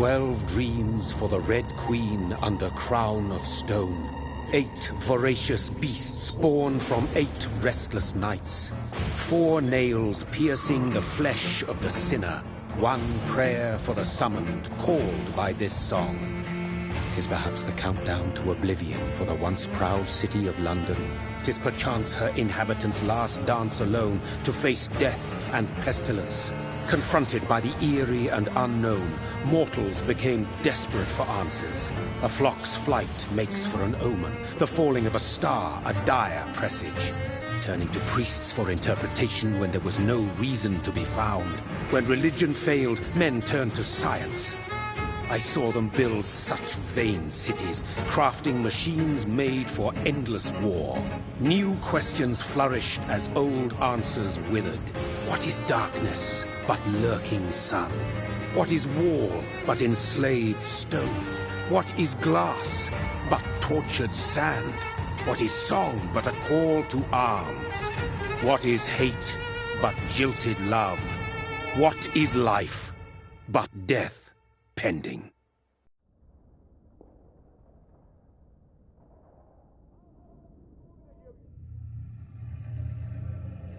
12 dreams for the Red Queen under crown of stone. 8 voracious beasts born from 8 restless nights. 4 nails piercing the flesh of the sinner. 1 prayer for the summoned, called by this song. 'Tis perhaps the countdown to oblivion for the once proud city of London. 'Tis perchance her inhabitants' last dance alone to face death and pestilence. Confronted by the eerie and unknown, mortals became desperate for answers. A flock's flight makes for an omen, the falling of a star a dire presage. Turning to priests for interpretation when there was no reason to be found. When religion failed, men turned to science. I saw them build such vain cities, crafting machines made for endless war. New questions flourished as old answers withered. What is darkness but lurking sun? What is wall but enslaved stone? What is glass but tortured sand? What is song but a call to arms? What is hate but jilted love? What is life but death pending?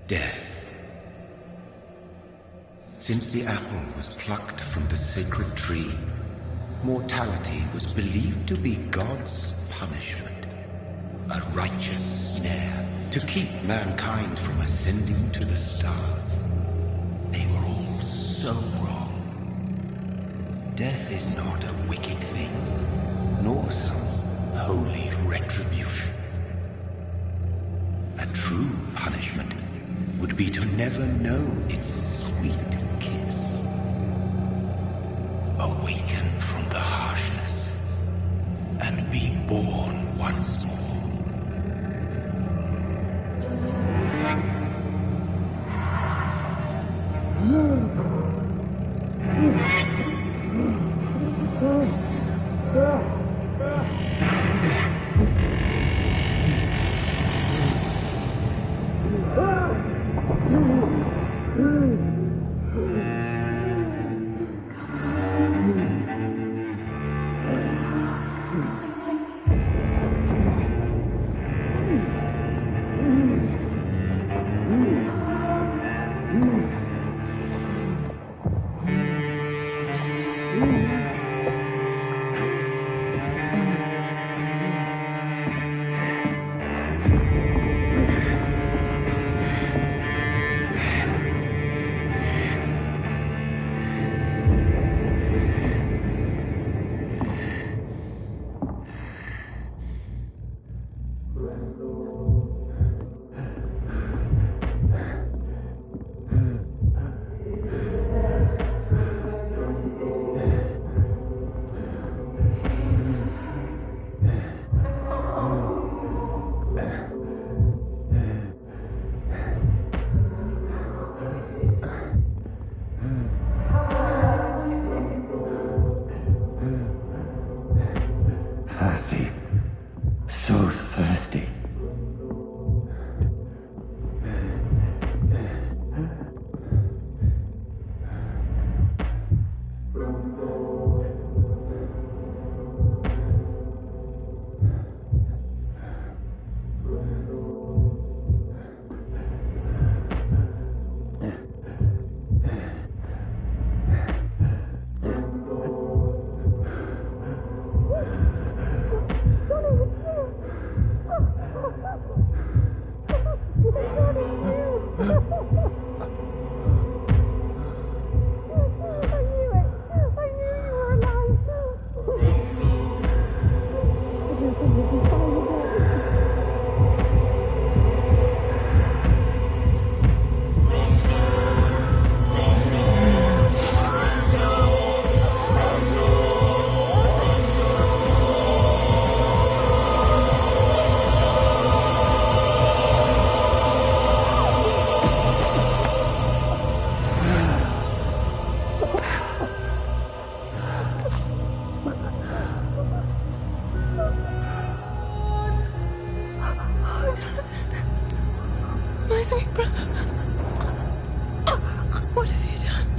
Death. Since the apple was plucked from the sacred tree, mortality was believed to be God's punishment, a righteous snare to keep mankind from ascending to the stars. They were all so wrong. Death is not a wicked thing, nor some holy retribution. A true punishment would be to never know its sweet kiss. Awaken from the harshness and be born once more.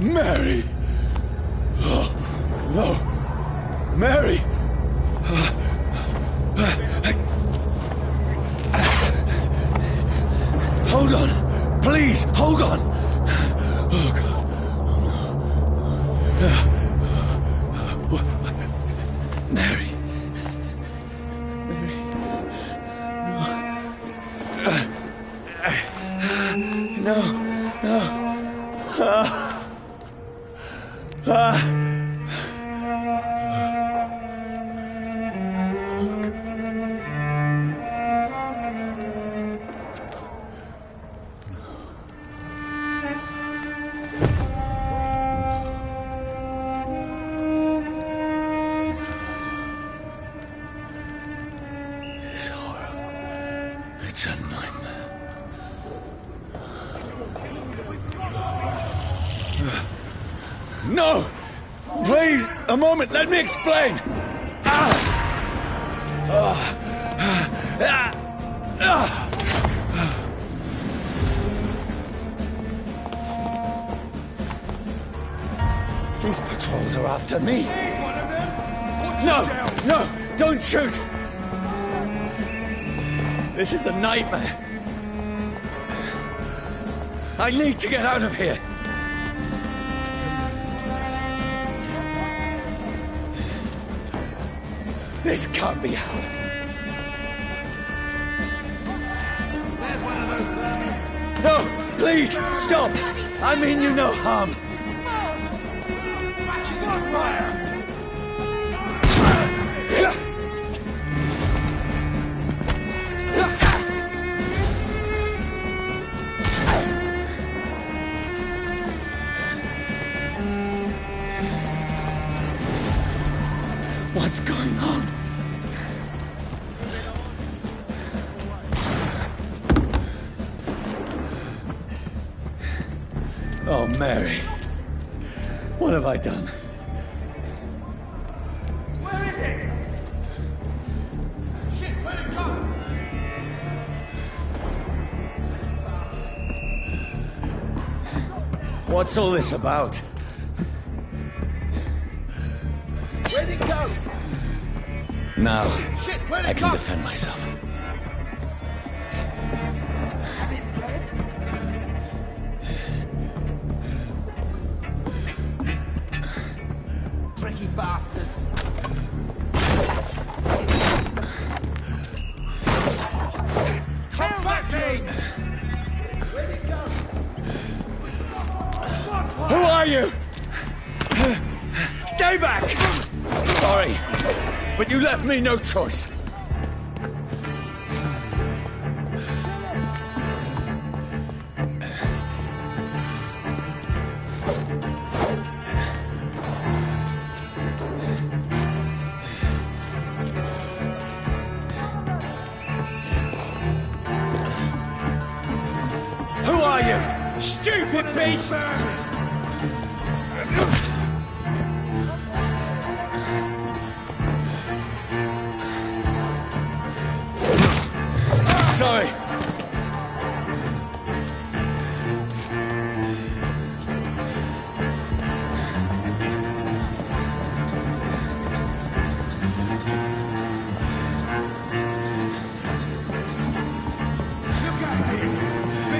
Mary! Oh, no. Mary! Hold on! Please, hold on! Oh, God. Oh, no. Mary. Mary. No. No. This horror. It's a nightmare. No! Please, a moment, let me explain! These patrols are after me. No! No! Don't shoot! This is a nightmare. I need to get out of here. This can't be happening. There's one of those. No, please, stop. I mean you no harm. You got fire. What's going on? Oh, Mary. What have I done? Where is it? Shit, where'd it go? What's all this about? Where'd it go? Now, Shit, where'd it I can go? defend myself. Has it fled? Tricky bastards. Kill that thing! Where'd it go? Who are you? Stay back! Sorry, but you left me no choice. Who are you? Stupid beast! Sorry.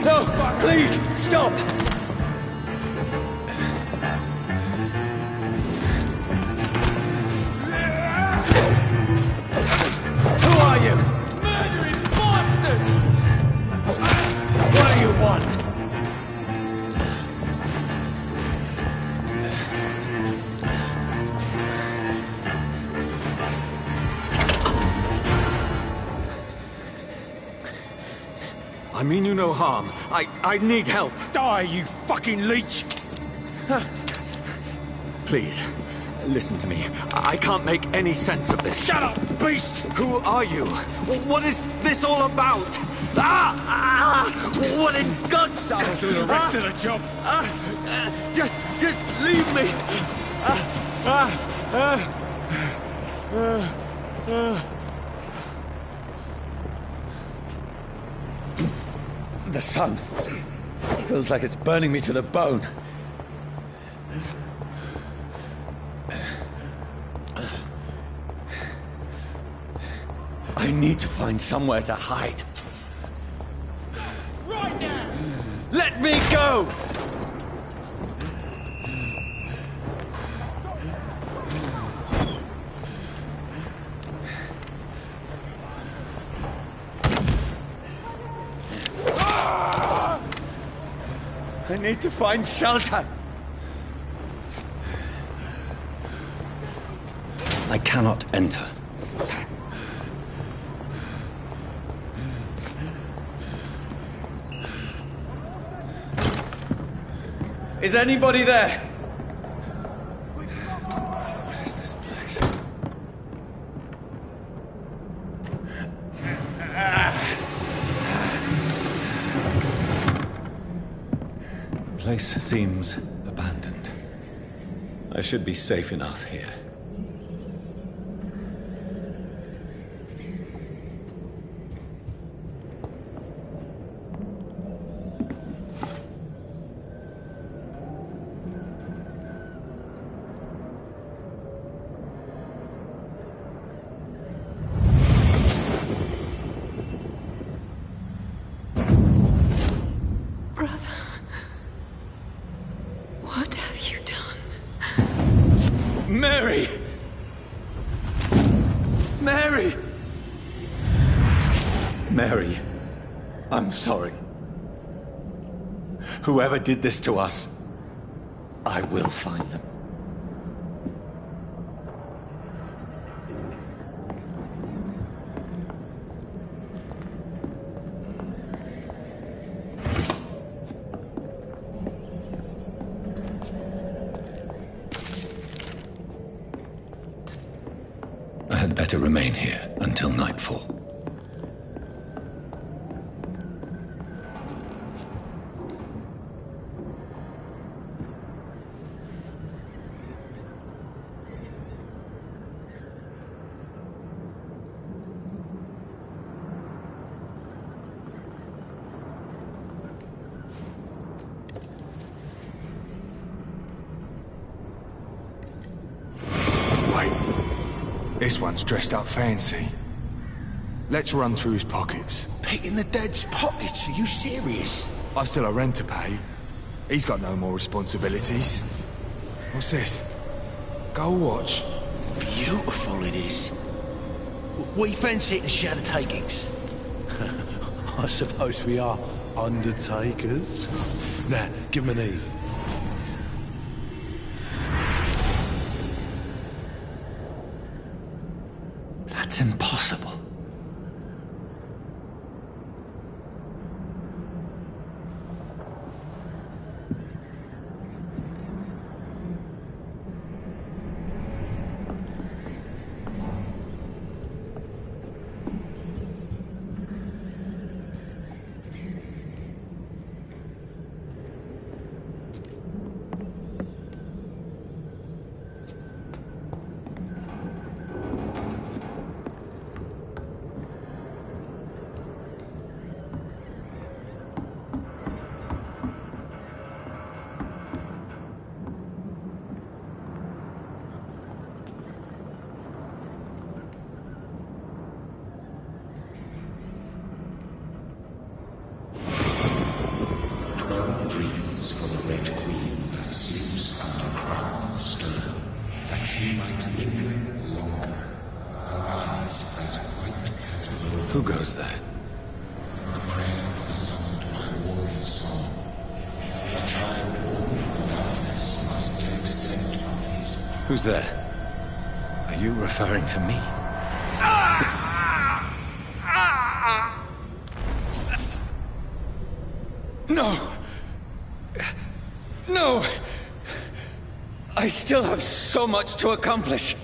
No, please, stop! Who are you? Murdering bastard! What do you want? I mean you no harm. I need help. Die, you fucking leech! Please, listen to me. I can't make any sense of this. Shut up, beast! Who are you? What is this all about? What in God's name? I'll do the rest of the job. Just leave me. The sun feels like it's burning me to the bone. I need to find somewhere to hide. Right now! Let me go! I need to find shelter. I cannot enter. Is anybody there? What is this place? The place seems abandoned. I should be safe enough here. What have you done? Mary! Mary! Mary, I'm sorry. Whoever did this to us, I will find them. I had better remain here until nightfall. This one's dressed up fancy. Let's run through his pockets. Picking the dead's pockets? Are you serious? I've still a rent to pay. He's got no more responsibilities. What's this? Gold watch. Beautiful it is. We fancy it and share the takings. I suppose we are undertakers. Now, give him an Eve. That's impossible. Dreams for the Red Queen that sleeps under crown of stone, that she might linger longer, her eyes as white as gold. Who goes there? A prayer for the summoned my warrior's song. A child born from darkness must take scent of his power. Who's there? Are you referring to me? No! No! I still have so much to accomplish.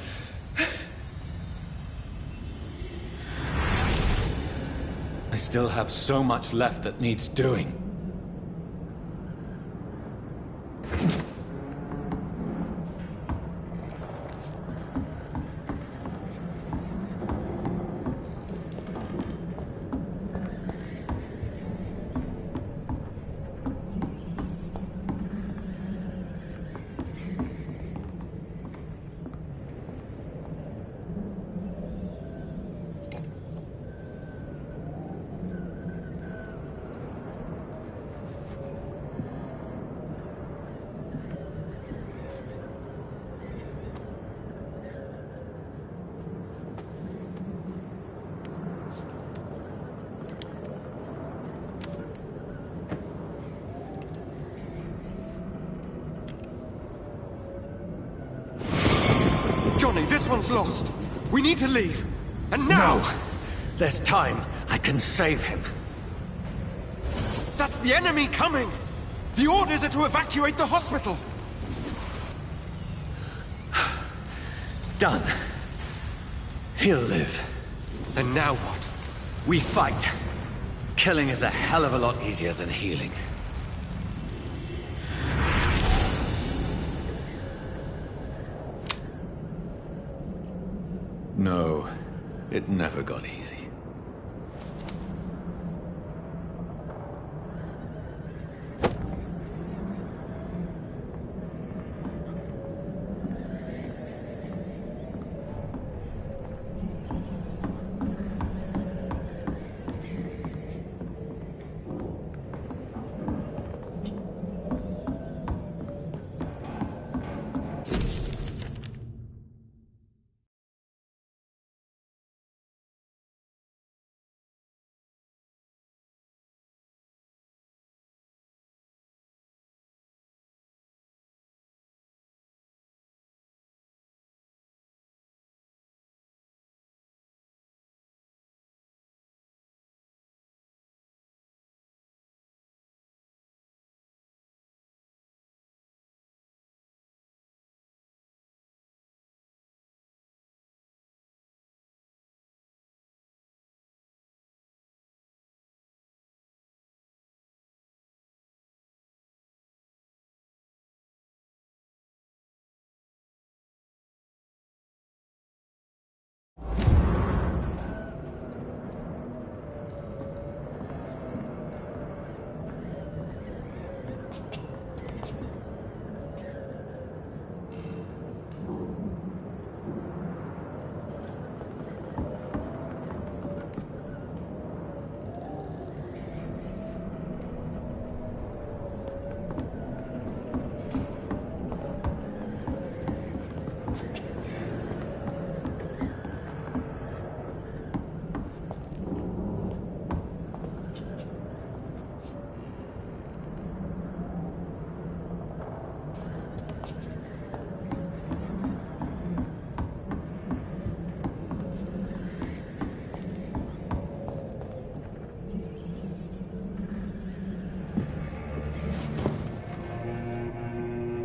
I still have so much left that needs doing. Barney, this one's lost. We need to leave. And now! No! There's time. I can save him. That's the enemy coming! The orders are to evacuate the hospital! Done. He'll live. And now what? We fight. Killing is a hell of a lot easier than healing. No, it never got easy.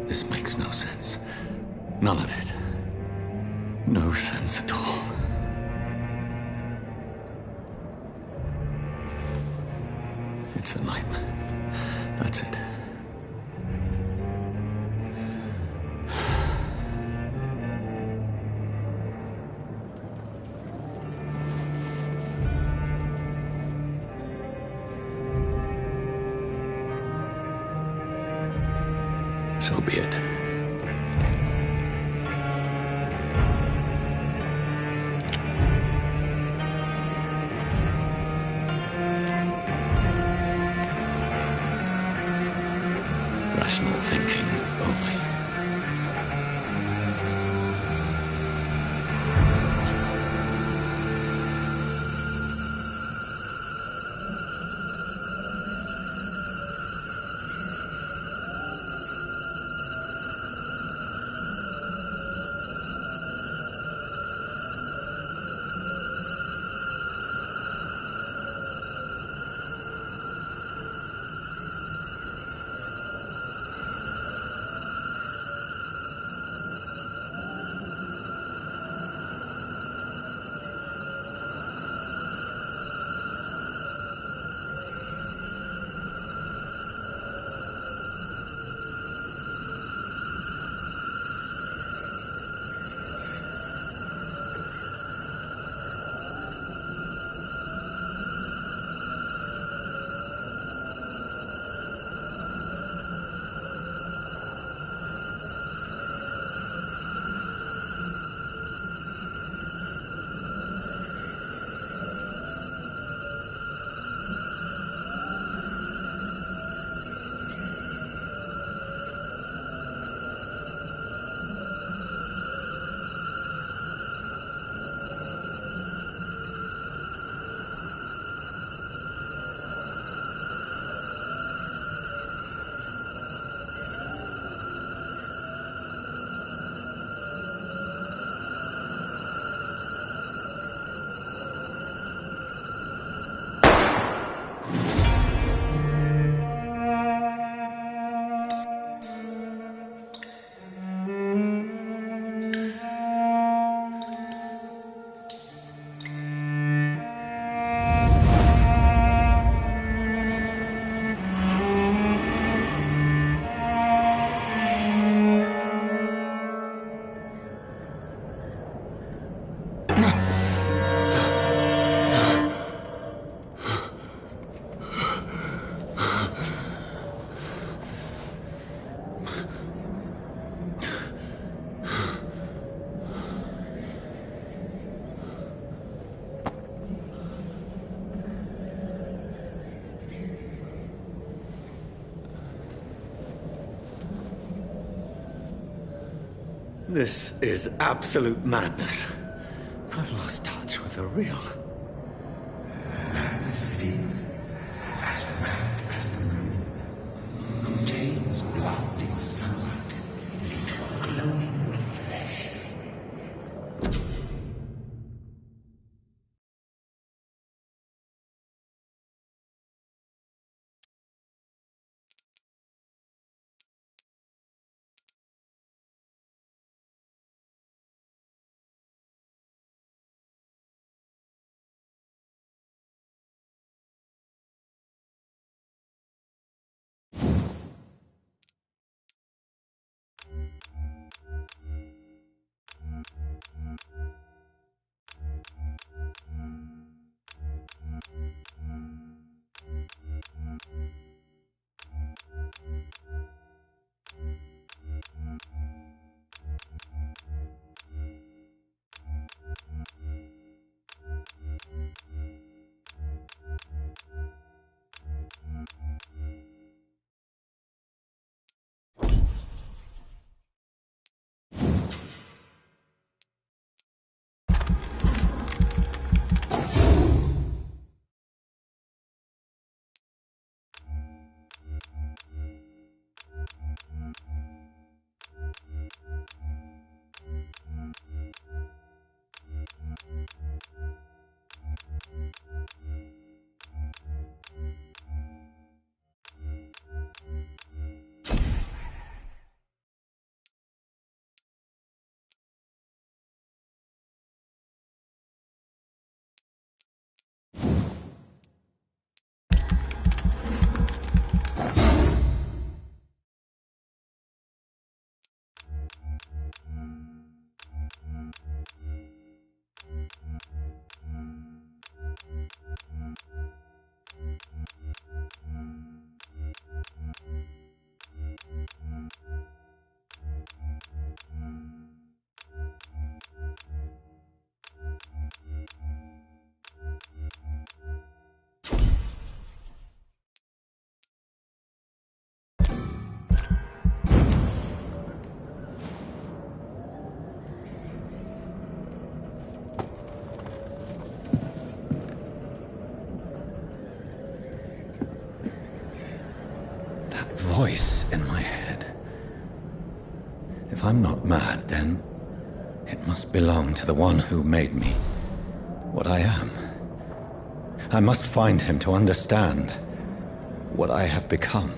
This makes no sense. None of it. No sense at all. It's a nightmare. That's it. So be it. Rational thinking only. This is absolute madness. I've lost touch with the real. Madness it is, as mad as the moon, who tames blood in sunlight into a glowing red flesh. Voice in my head. If I'm not mad, then it must belong to the one who made me what I am. I must find him to understand what I have become.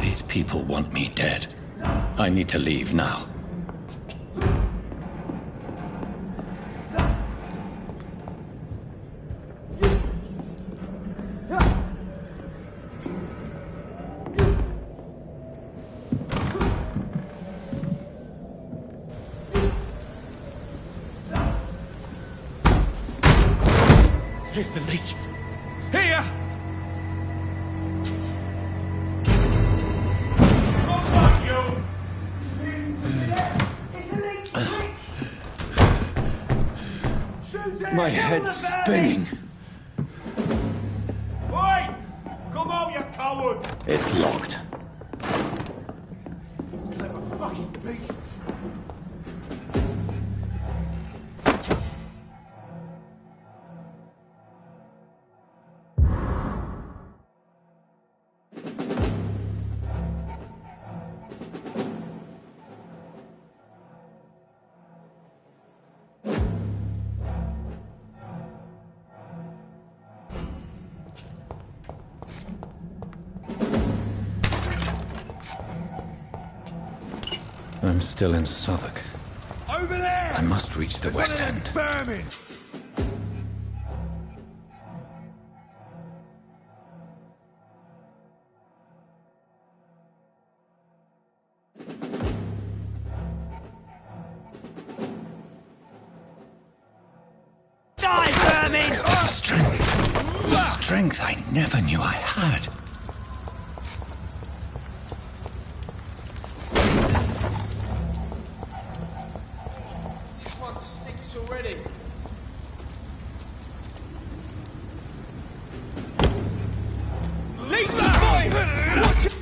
These people want me dead. I need to leave now. Here's the leech. Here! My head's spinning. Oi! Come out, you coward! It's locked. Clever fucking beast! I'm still in Southwark. Over there! I must reach the West One of End. them vermin! Die, vermin! The strength I never knew I had. This one stinks already. Leave the boy! Watch it!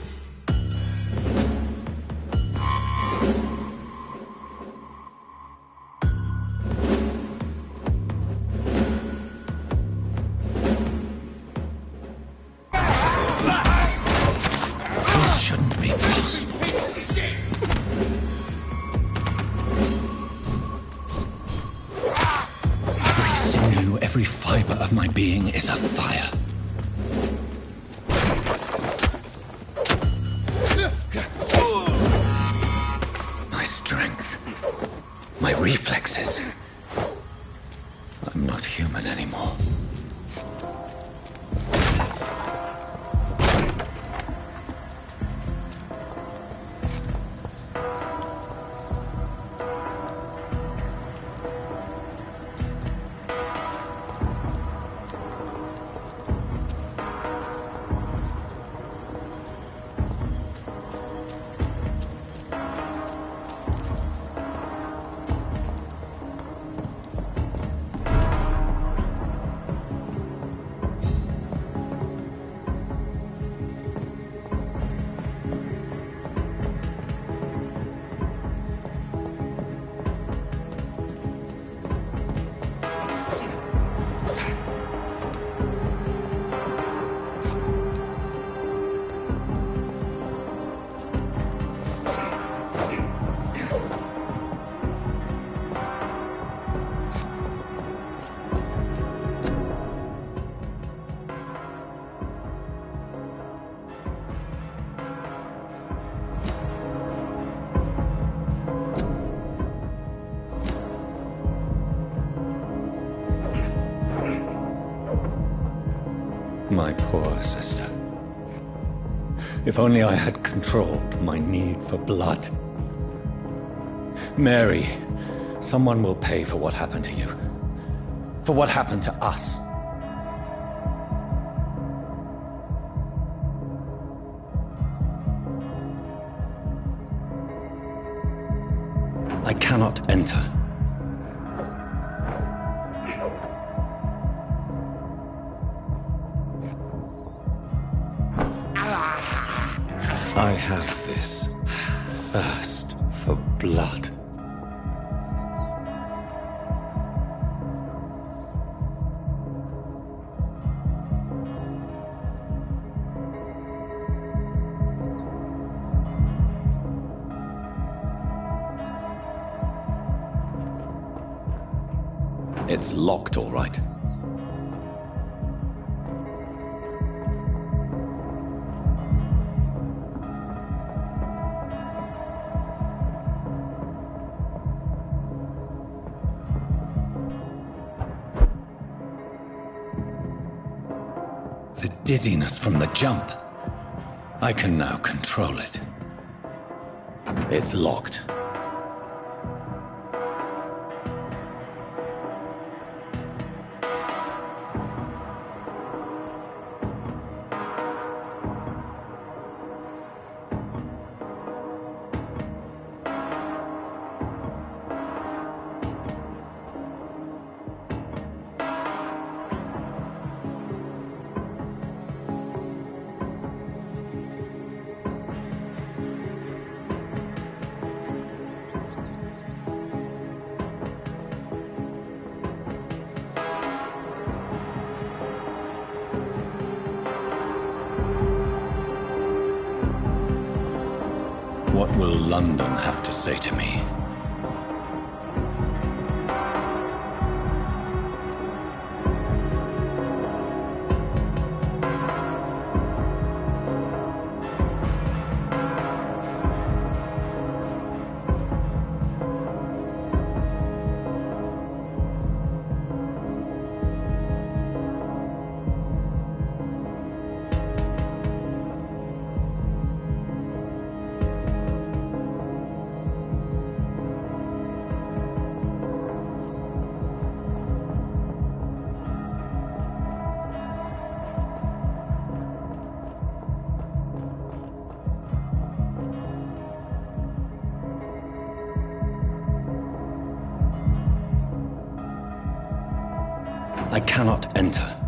This shouldn't be possible. Piece of shit! Every sinew, every fiber of my being is afire. My strength, my reflexes. I'm not human anymore. My poor sister. If only I had controlled my need for blood. Mary, someone will pay for what happened to you. For what happened to us. I cannot enter. I have this thirst for blood. It's locked, all right. The dizziness from the jump. I can now control it. It's locked. What will London have to say to me? I cannot enter.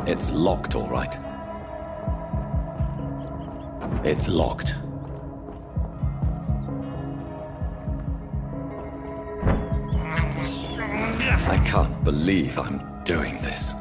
It's locked, all right. It's locked. I can't believe I'm doing this.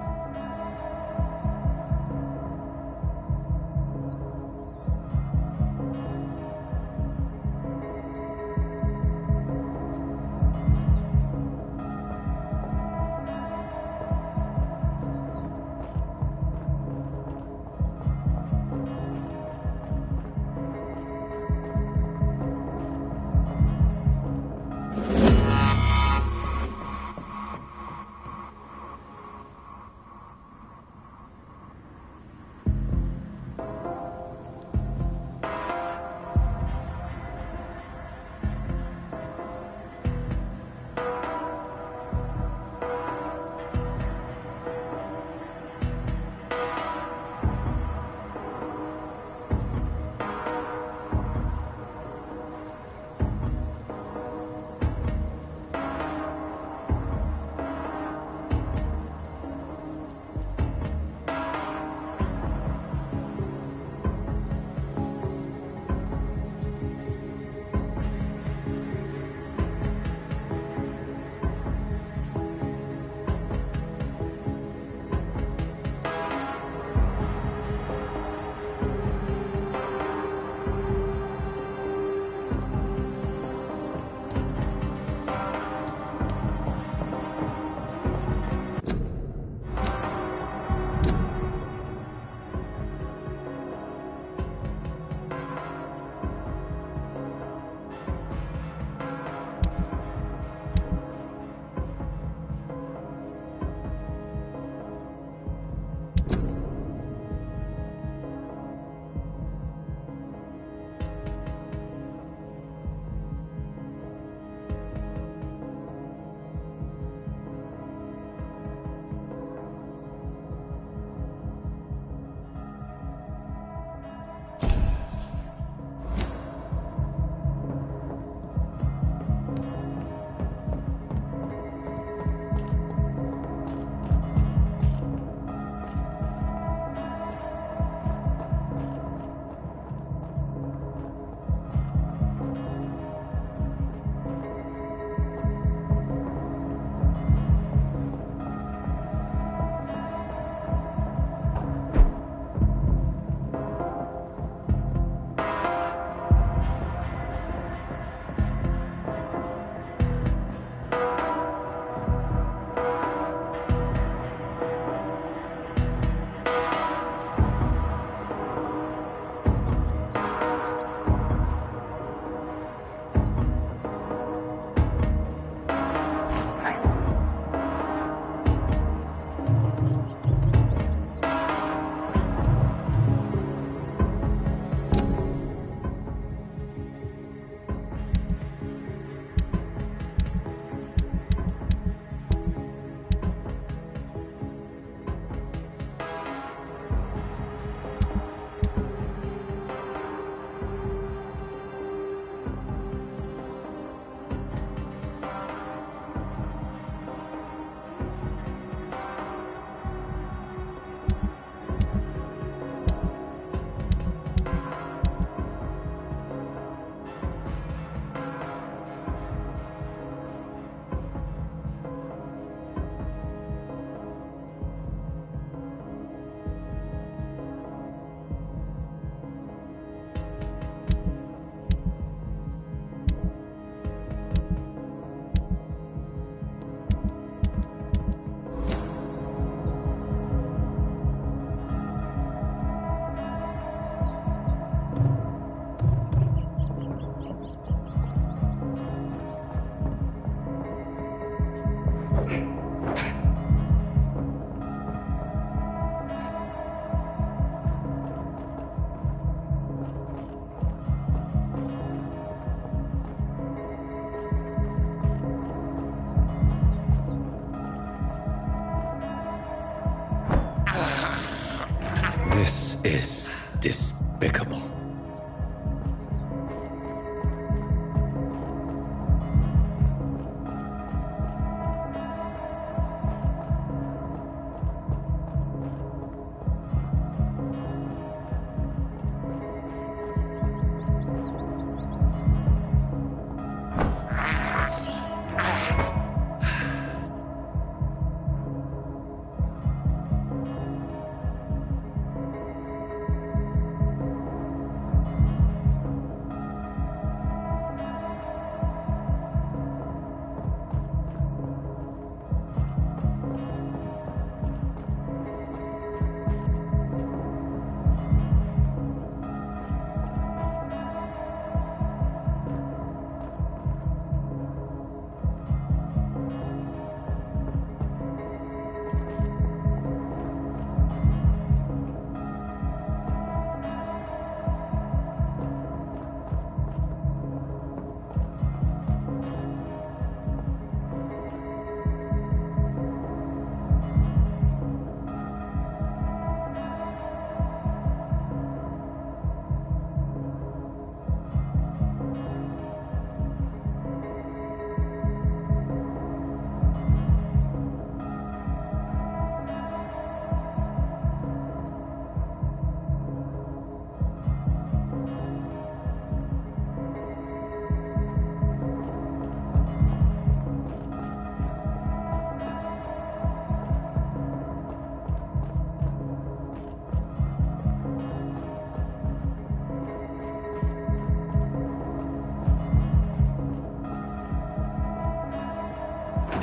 is despicable.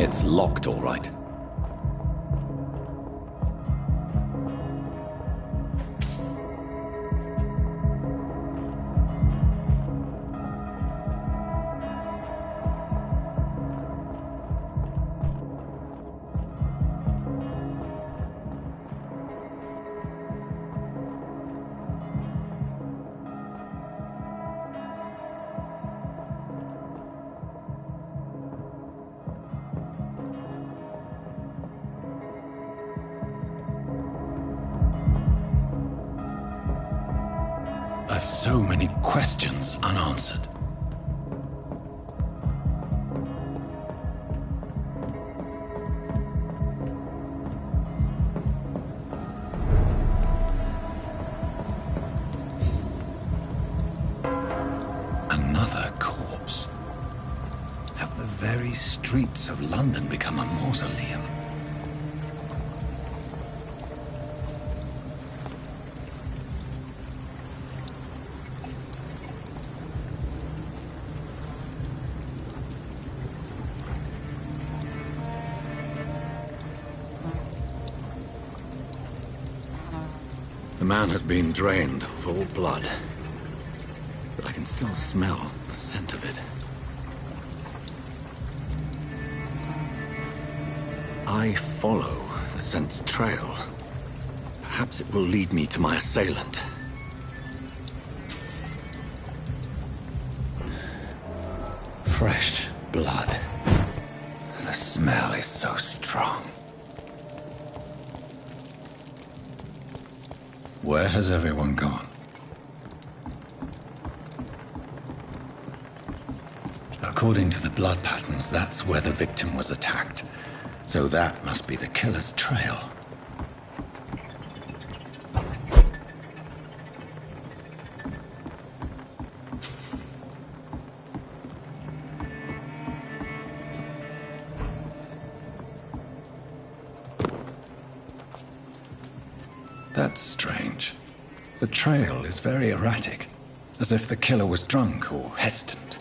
It's locked, all right. I've so many questions unanswered. Another corpse. Have the very streets of London become a mausoleum? The man has been drained of all blood, but I can still smell the scent of it. I follow the scent's trail. Perhaps it will lead me to my assailant. Fresh blood. The smell is so strong. Where has everyone gone? According to the blood patterns, that's where the victim was attacked. So that must be the killer's trail. That's strange. The trail is very erratic, as if the killer was drunk or hesitant.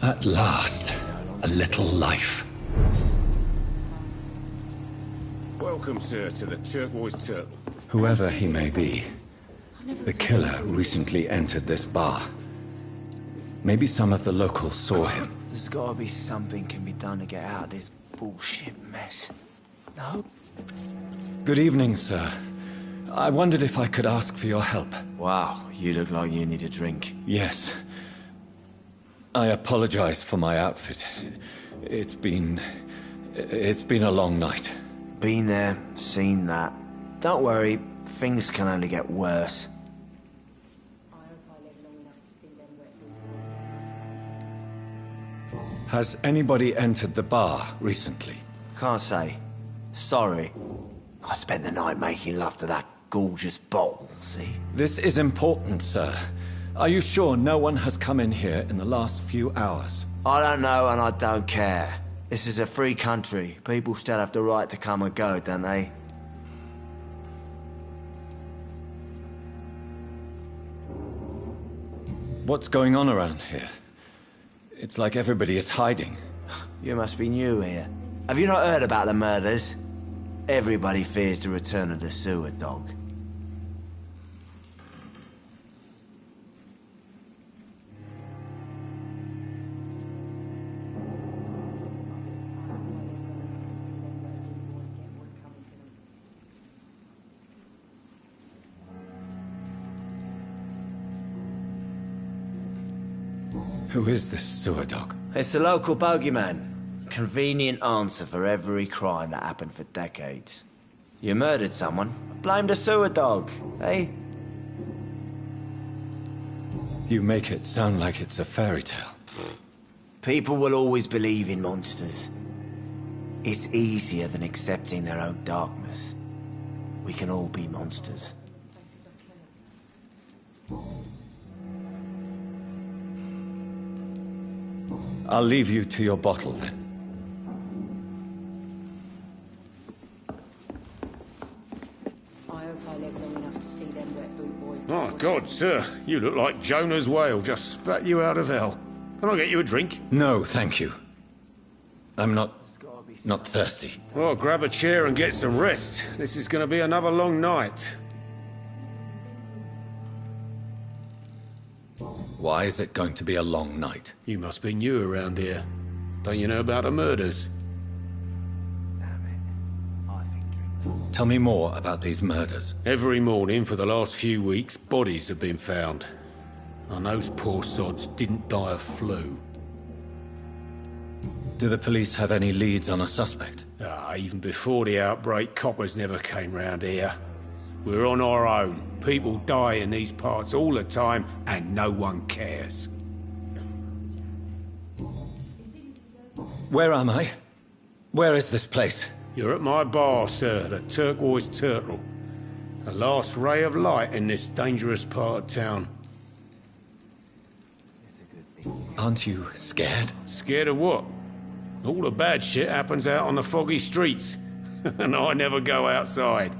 At last, a little life. Welcome, sir, to the Turquoise Turtle. Whoever he may be, the killer recently entered this bar. Maybe some of the locals saw him. There's gotta be something can be done to get out of this bullshit mess. No? Good evening, sir. I wondered if I could ask for your help. Wow, you look like you need a drink. Yes. I apologize for my outfit. It's been a long night. Been there, seen that. Don't worry, things can only get worse. Has anybody entered the bar recently? Can't say. Sorry. I spent the night making love to that gorgeous bottle, see? This is important, sir. Are you sure no one has come in here in the last few hours? I don't know and I don't care. This is a free country. People still have the right to come and go, don't they? What's going on around here? It's like everybody is hiding. You must be new here. Have you not heard about the murders? Everybody fears the return of the sewer dog. Who is this sewer dog? It's the local bogeyman. Convenient answer for every crime that happened for decades. You murdered someone, blame the sewer dog, eh? You make it sound like it's a fairy tale. People will always believe in monsters. It's easier than accepting their own darkness. We can all be monsters. I'll leave you to your bottle, then. I hope I live long enough to see them wet boot boys. My God, sir, you look like Jonah's whale just spat you out of hell. Can I get you a drink? No, thank you. I'm not thirsty. Well, grab a chair and get some rest. This is going to be another long night. Why is it going to be a long night? You must be new around here. Don't you know about the murders? Tell me more about these murders. Every morning for the last few weeks, bodies have been found. And those poor sods didn't die of flu. Do the police have any leads on a suspect? Even before the outbreak, coppers never came round here. We're on our own. People die in these parts all the time, and no one cares. Where am I? Where is this place? You're at my bar, sir, the Turquoise Turtle. The last ray of light in this dangerous part of town. Aren't you scared? Scared of what? All the bad shit happens out on the foggy streets. And I never go outside.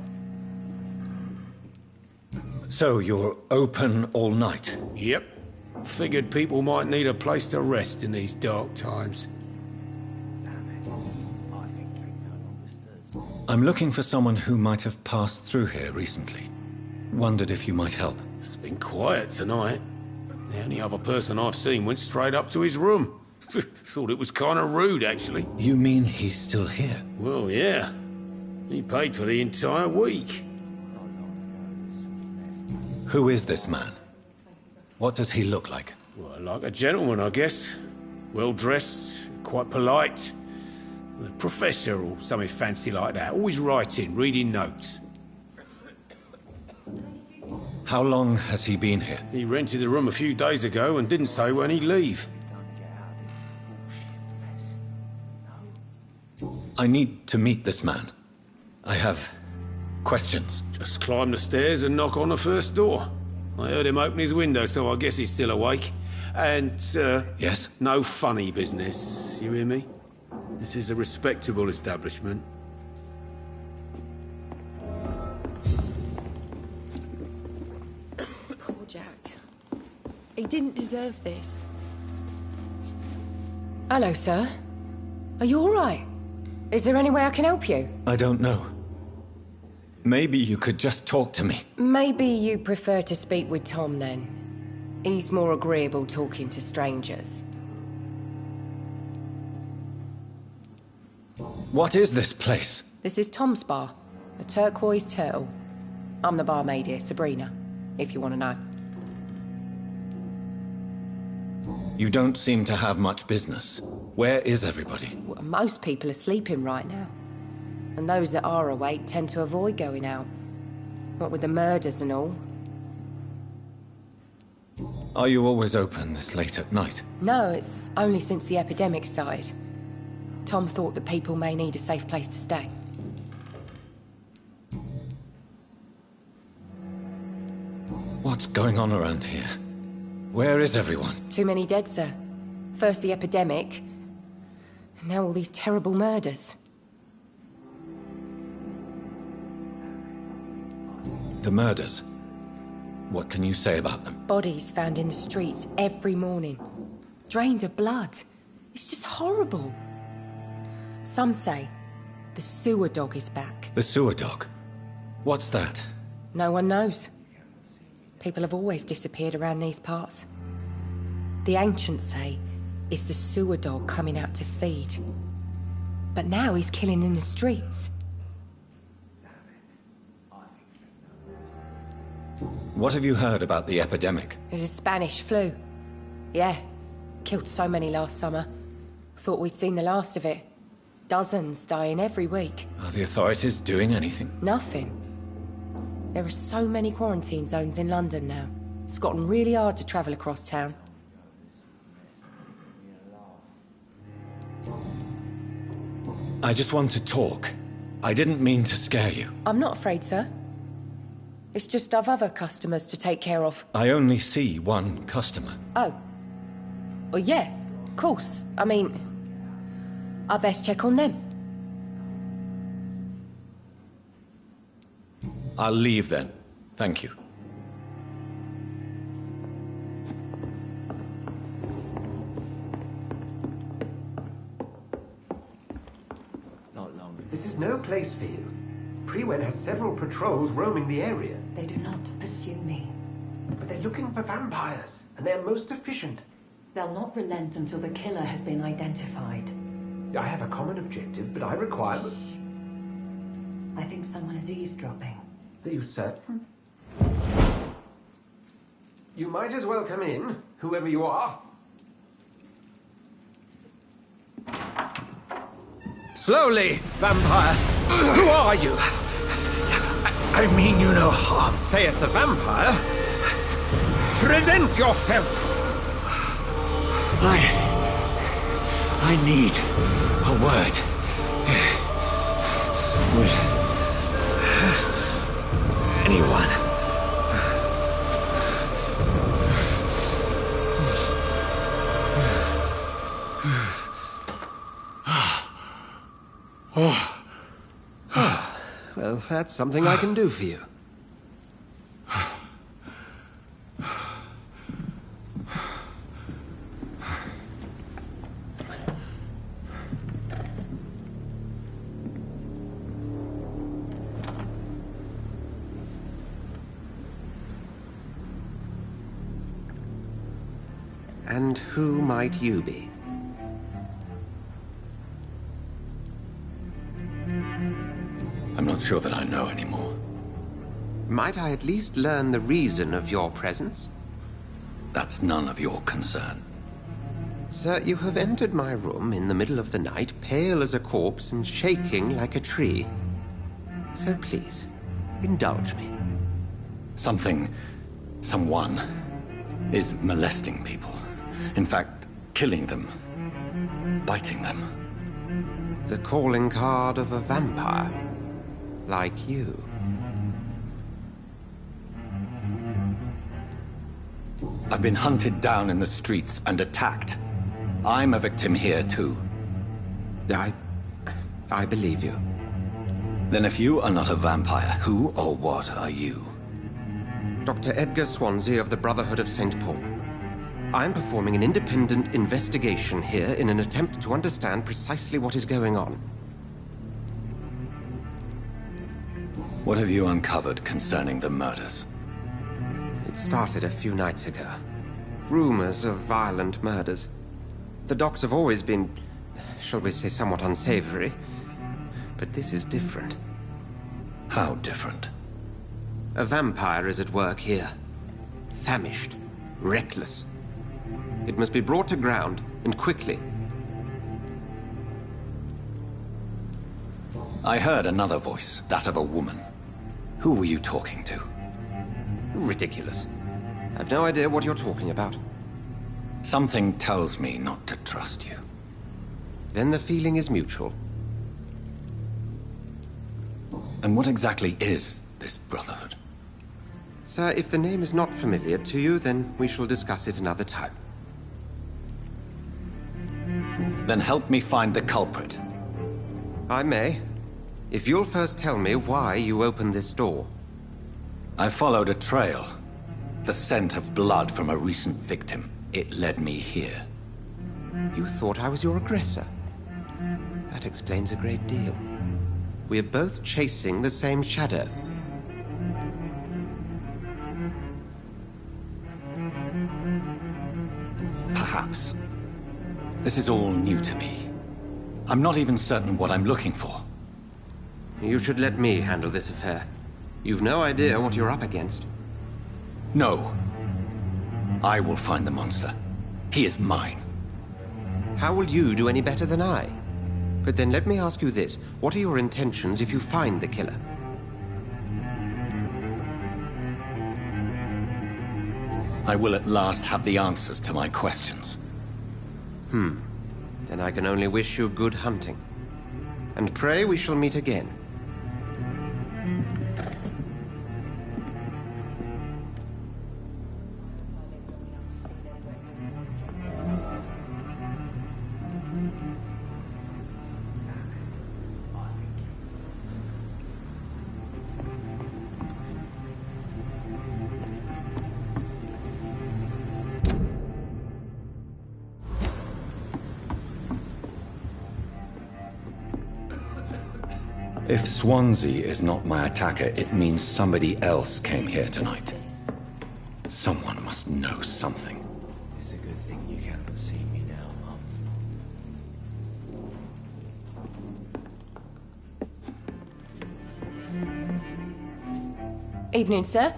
So you're open all night? Yep. Figured people might need a place to rest in these dark times. I'm looking for someone who might have passed through here recently. Wondered if you might help. It's been quiet tonight. The only other person I've seen went straight up to his room. Thought it was kind of rude, actually. You mean he's still here? Well, yeah. He paid for the entire week. Who is this man? What does he look like? Well, like a gentleman, I guess. Well-dressed, quite polite. A professor or something fancy like that. Always writing, reading notes. How long has he been here? He rented the room a few days ago and didn't say when he'd leave. I need to meet this man. I have questions. Just climb the stairs and knock on the first door. I heard him open his window, so I guess he's still awake. And, Yes? no funny business, you hear me? This is a respectable establishment. Poor Jack. He didn't deserve this. Hello, sir. Are you all right? Is there any way I can help you? I don't know. Maybe you could just talk to me. Maybe you prefer to speak with Tom, then. He's more agreeable talking to strangers. What is this place? This is Tom's bar, a turquoise turtle. I'm the barmaid here, Sabrina, if you want to know. You don't seem to have much business. Where is everybody? Well, most people are sleeping right now. And those that are awake tend to avoid going out. What with the murders and all. Are you always open this late at night? No, it's only since the epidemic started. Tom thought that people may need a safe place to stay. What's going on around here? Where is everyone? Too many dead, sir. First the epidemic, and now all these terrible murders. The murders. What can you say about them? Bodies found in the streets every morning. Drained of blood. It's just horrible. Some say the sewer dog is back. The sewer dog? What's that? No one knows. People have always disappeared around these parts. The ancients say it's the sewer dog coming out to feed. But now he's killing in the streets. What have you heard about the epidemic? There's a Spanish flu. Yeah. Killed so many last summer. Thought we'd seen the last of it. Dozens dying every week. Are the authorities doing anything? Nothing. There are so many quarantine zones in London now. It's gotten really hard to travel across town. I just want to talk. I didn't mean to scare you. I'm not afraid, sir. It's just I've other customers to take care of. I only see one customer. Oh. Well, yeah, of course. I mean, I best check on them. I'll leave then. Thank you. Not long. This is no place for you. Prewen has several patrols roaming the area. They do not pursue me. But they're looking for vampires, and they're most efficient. They'll not relent until the killer has been identified. I have a common objective, but I require... I think someone is eavesdropping. Are you certain? You might as well come in, whoever you are. Slowly, vampire! Who are you? I mean you no harm, saith the vampire. Present yourself! I need a word. Will anyone? Well, that's something I can do for you. And who might you be? I'm not sure that I know anymore. Might I at least learn the reason of your presence? That's none of your concern. Sir, you have entered my room in the middle of the night, pale as a corpse and shaking like a tree. So please, indulge me. Someone is molesting people. In fact, killing them. Biting them. The calling card of a vampire. Like you. I've been hunted down in the streets and attacked. I'm a victim here, too. I believe you. Then if you are not a vampire, who or what are you? Dr. Edgar Swansea of the Brotherhood of St. Paul. I'm performing an independent investigation here in an attempt to understand precisely what is going on. What have you uncovered concerning the murders? It started a few nights ago. Rumors of violent murders. The docks have always been, shall we say, somewhat unsavory. But this is different. How different? A vampire is at work here. Famished. Reckless. It must be brought to ground, and quickly. I heard another voice, that of a woman. Who were you talking to? Ridiculous. I've no idea what you're talking about. Something tells me not to trust you. Then the feeling is mutual. And what exactly is this Brotherhood? Sir, if the name is not familiar to you, then we shall discuss it another time. Then help me find the culprit. I may. If you'll first tell me why you opened this door. I followed a trail. The scent of blood from a recent victim. It led me here. You thought I was your aggressor. That explains a great deal. We are both chasing the same shadow. Perhaps. This is all new to me. I'm not even certain what I'm looking for. You should let me handle this affair. You've no idea what you're up against. No. I will find the monster. He is mine. How will you do any better than I? But then let me ask you this. What are your intentions if you find the killer? I will at last have the answers to my questions. Then I can only wish you good hunting. And pray we shall meet again. If Swansea is not my attacker, it means somebody else came here tonight. Someone must know something. It's a good thing you cannot see me now, Mum. Evening, sir.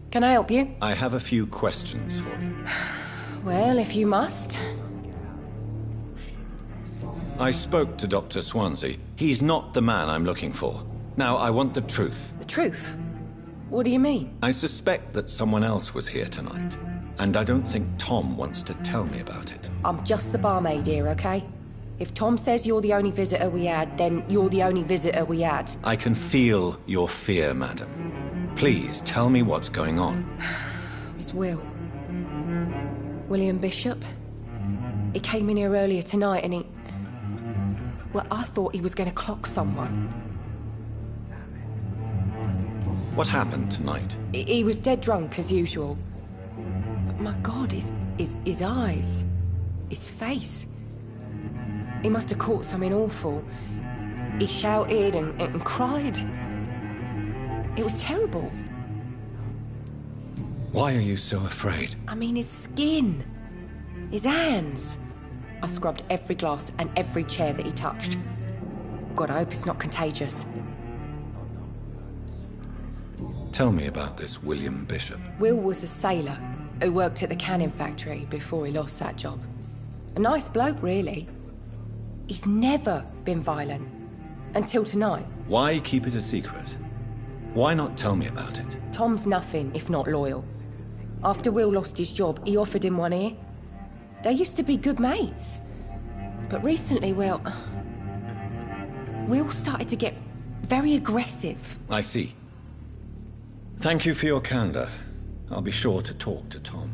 Can I help you? I have a few questions for you. Well, if you must. I spoke to Dr. Swansea. He's not the man I'm looking for. Now, I want the truth. The truth? What do you mean? I suspect that someone else was here tonight, and I don't think Tom wants to tell me about it. I'm just the barmaid here, okay? If Tom says you're the only visitor we had, then you're the only visitor we had. I can feel your fear, madam. Please, tell me what's going on. It's Will. William Bishop. He came in here earlier tonight and he... Well, I thought he was going to clock someone. What happened tonight? He was dead drunk, as usual. But my God, his eyes. His face. He must have caught something awful. He shouted and cried. It was terrible. Why are you so afraid? I mean, his skin. His hands. I scrubbed every glass and every chair that he touched. God, I hope it's not contagious. Tell me about this William Bishop. Will was a sailor who worked at the canning factory before he lost that job. A nice bloke, really. He's never been violent. Until tonight. Why keep it a secret? Why not tell me about it? Tom's nothing if not loyal. After Will lost his job, he offered him one ear. They used to be good mates. But recently, well... Will started to get very aggressive. I see. Thank you for your candor. I'll be sure to talk to Tom.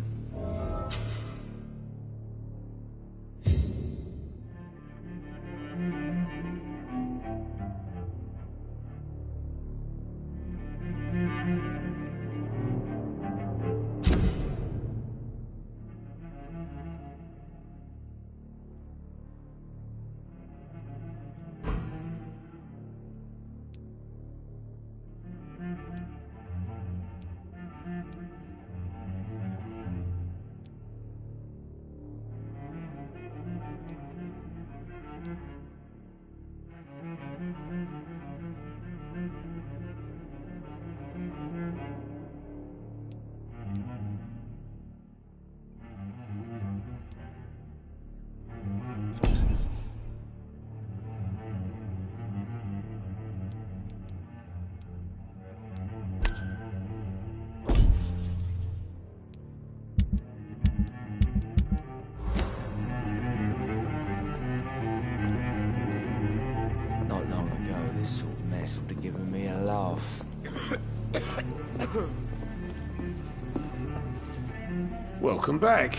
Welcome back.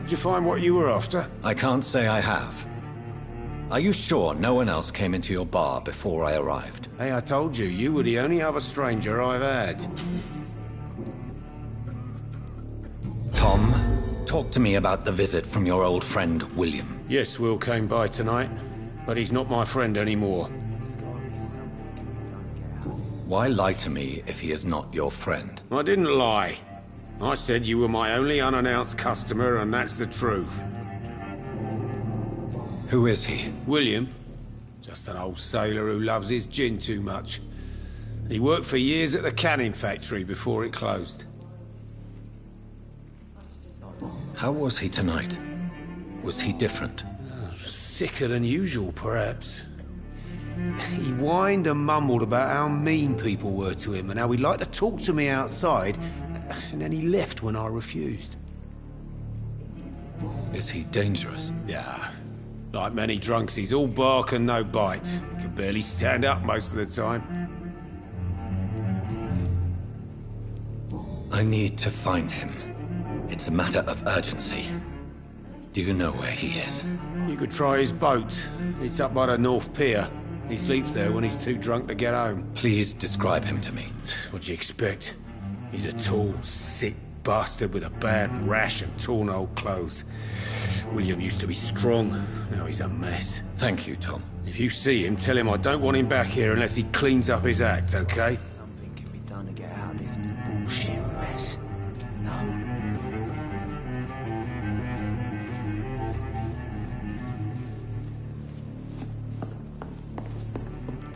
Did you find what you were after? I can't say I have. Are you sure no one else came into your bar before I arrived? Hey, I told you, you were the only other stranger I've had. Tom, talk to me about the visit from your old friend, William. Yes, Will came by tonight, but he's not my friend anymore. Why lie to me if he is not your friend? I didn't lie. I said you were my only unannounced customer, and that's the truth. Who is he? William. Just an old sailor who loves his gin too much. He worked for years at the canning factory before it closed. How was he tonight? Was he different? Sicker than usual, perhaps. He whined and mumbled about how mean people were to him and how he'd like to talk to me outside, and then he left when I refused. Is he dangerous? Yeah. Like many drunks, he's all bark and no bite. Can barely stand up most of the time. I need to find him. It's a matter of urgency. Do you know where he is? You could try his boat. It's up by the North Pier. He sleeps there when he's too drunk to get home. Please describe him to me. What'd you expect? He's a tall, sick bastard with a bad rash and torn old clothes. William used to be strong. Now he's a mess. Thank you, Tom. If you see him, tell him I don't want him back here unless he cleans up his act, okay? Something can be done to get out of this bullshit mess. No.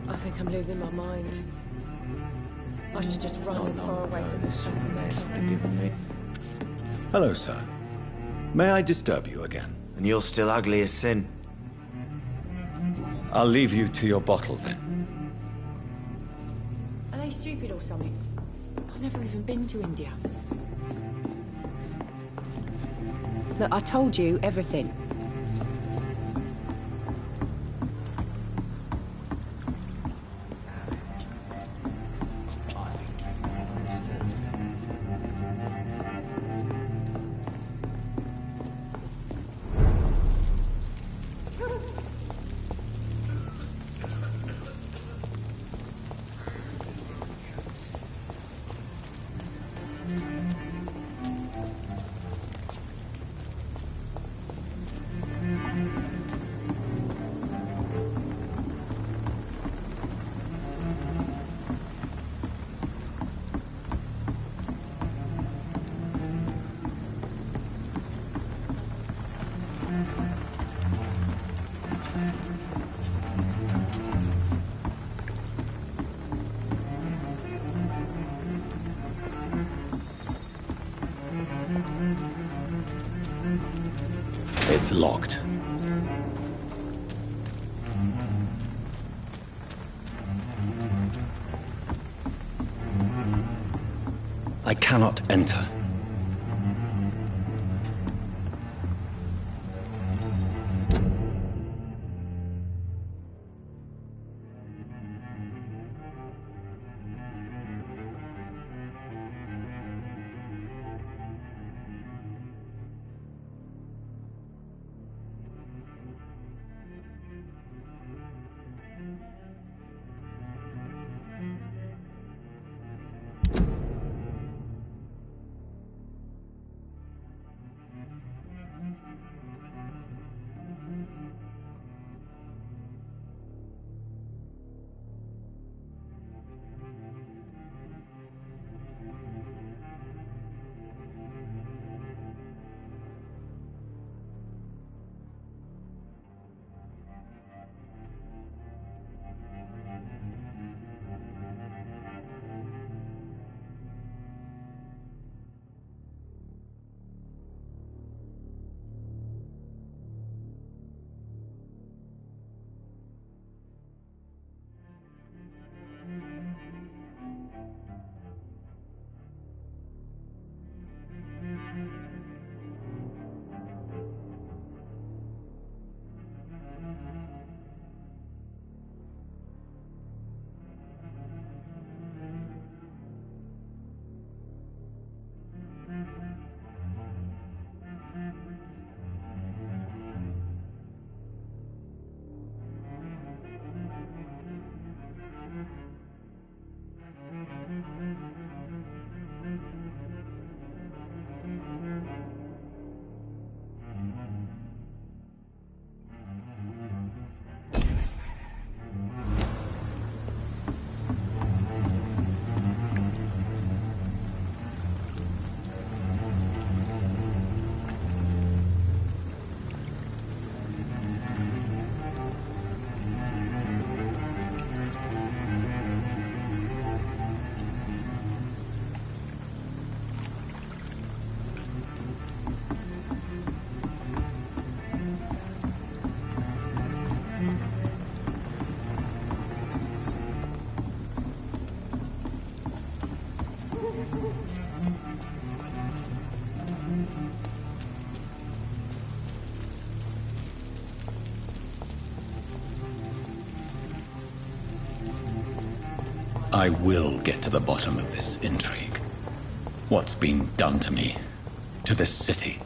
I think I'm losing my mind. I should just run as far away from this place as I can. Hello, sir. May I disturb you again? And you're still ugly as sin. I'll leave you to your bottle, then. Are they stupid or something? I've never even been to India. Look, I told you everything. It's locked. I cannot enter. I will get to the bottom of this intrigue. What's been done to me, to this city.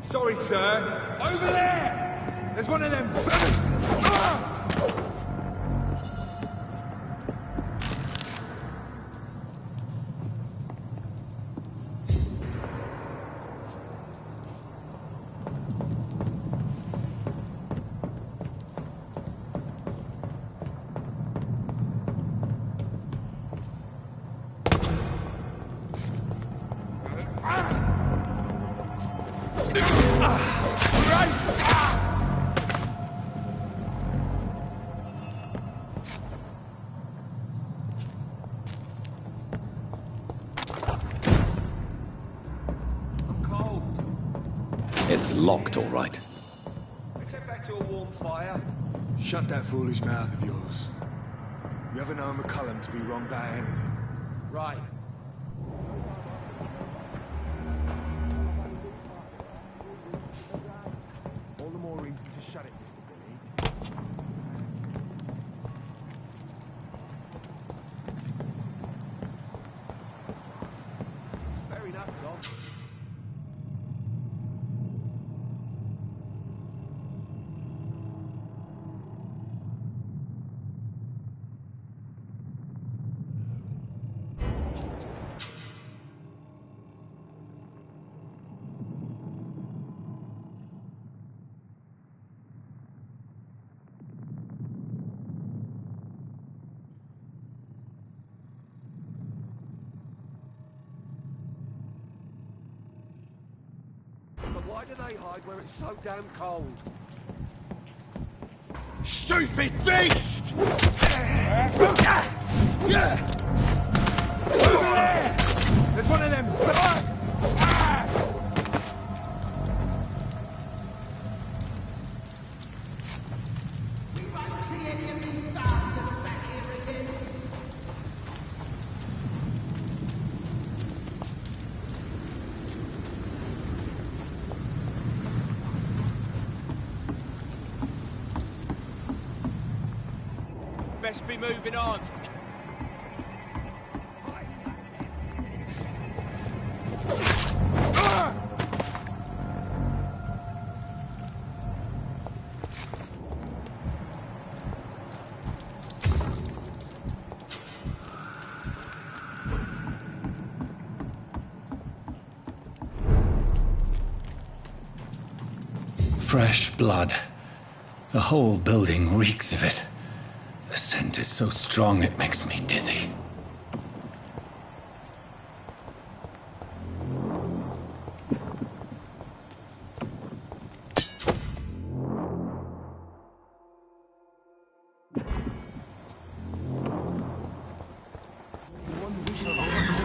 Sorry, sir. Over there! There's one of them. It's locked, all right. Let's head back to a warm fire. Shut that foolish mouth of yours. You ever known McCullum to be wrong about anything? Right. All the more reason to shut it, Mr. Billy. Fair enough, Tom. Why do they hide where it's so damn cold? Stupid beast! There's one of them! We won't see any of these bastards back here again. Best be moving on. Fresh blood. The whole building reeks of it. The scent is so strong it makes me dizzy.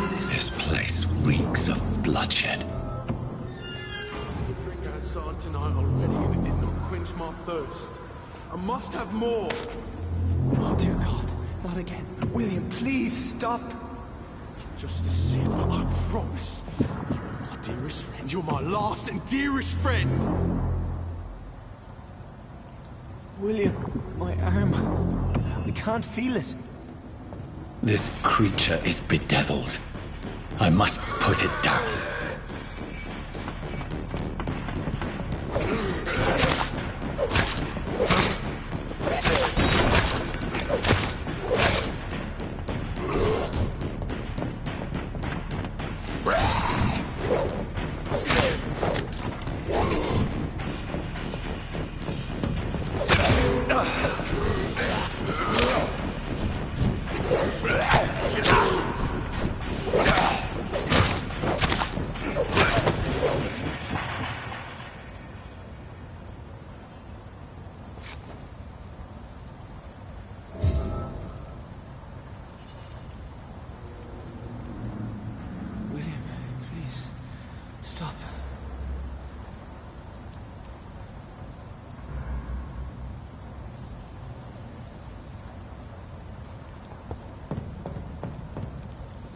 This place reeks of bloodshed. Drink outside tonight already and it did not quench my thirst. I must have more. Oh, dear God. Not again. William, please stop. Just a sip, but I promise. You're my dearest friend. You're my last and dearest friend. William, my arm. I can't feel it. This creature is bedeviled. I must put it down.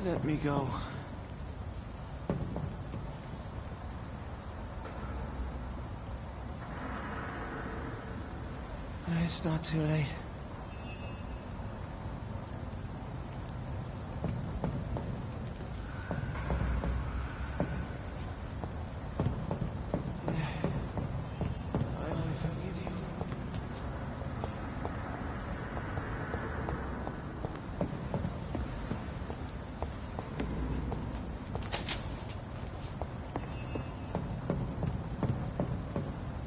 Let me go. It's not too late.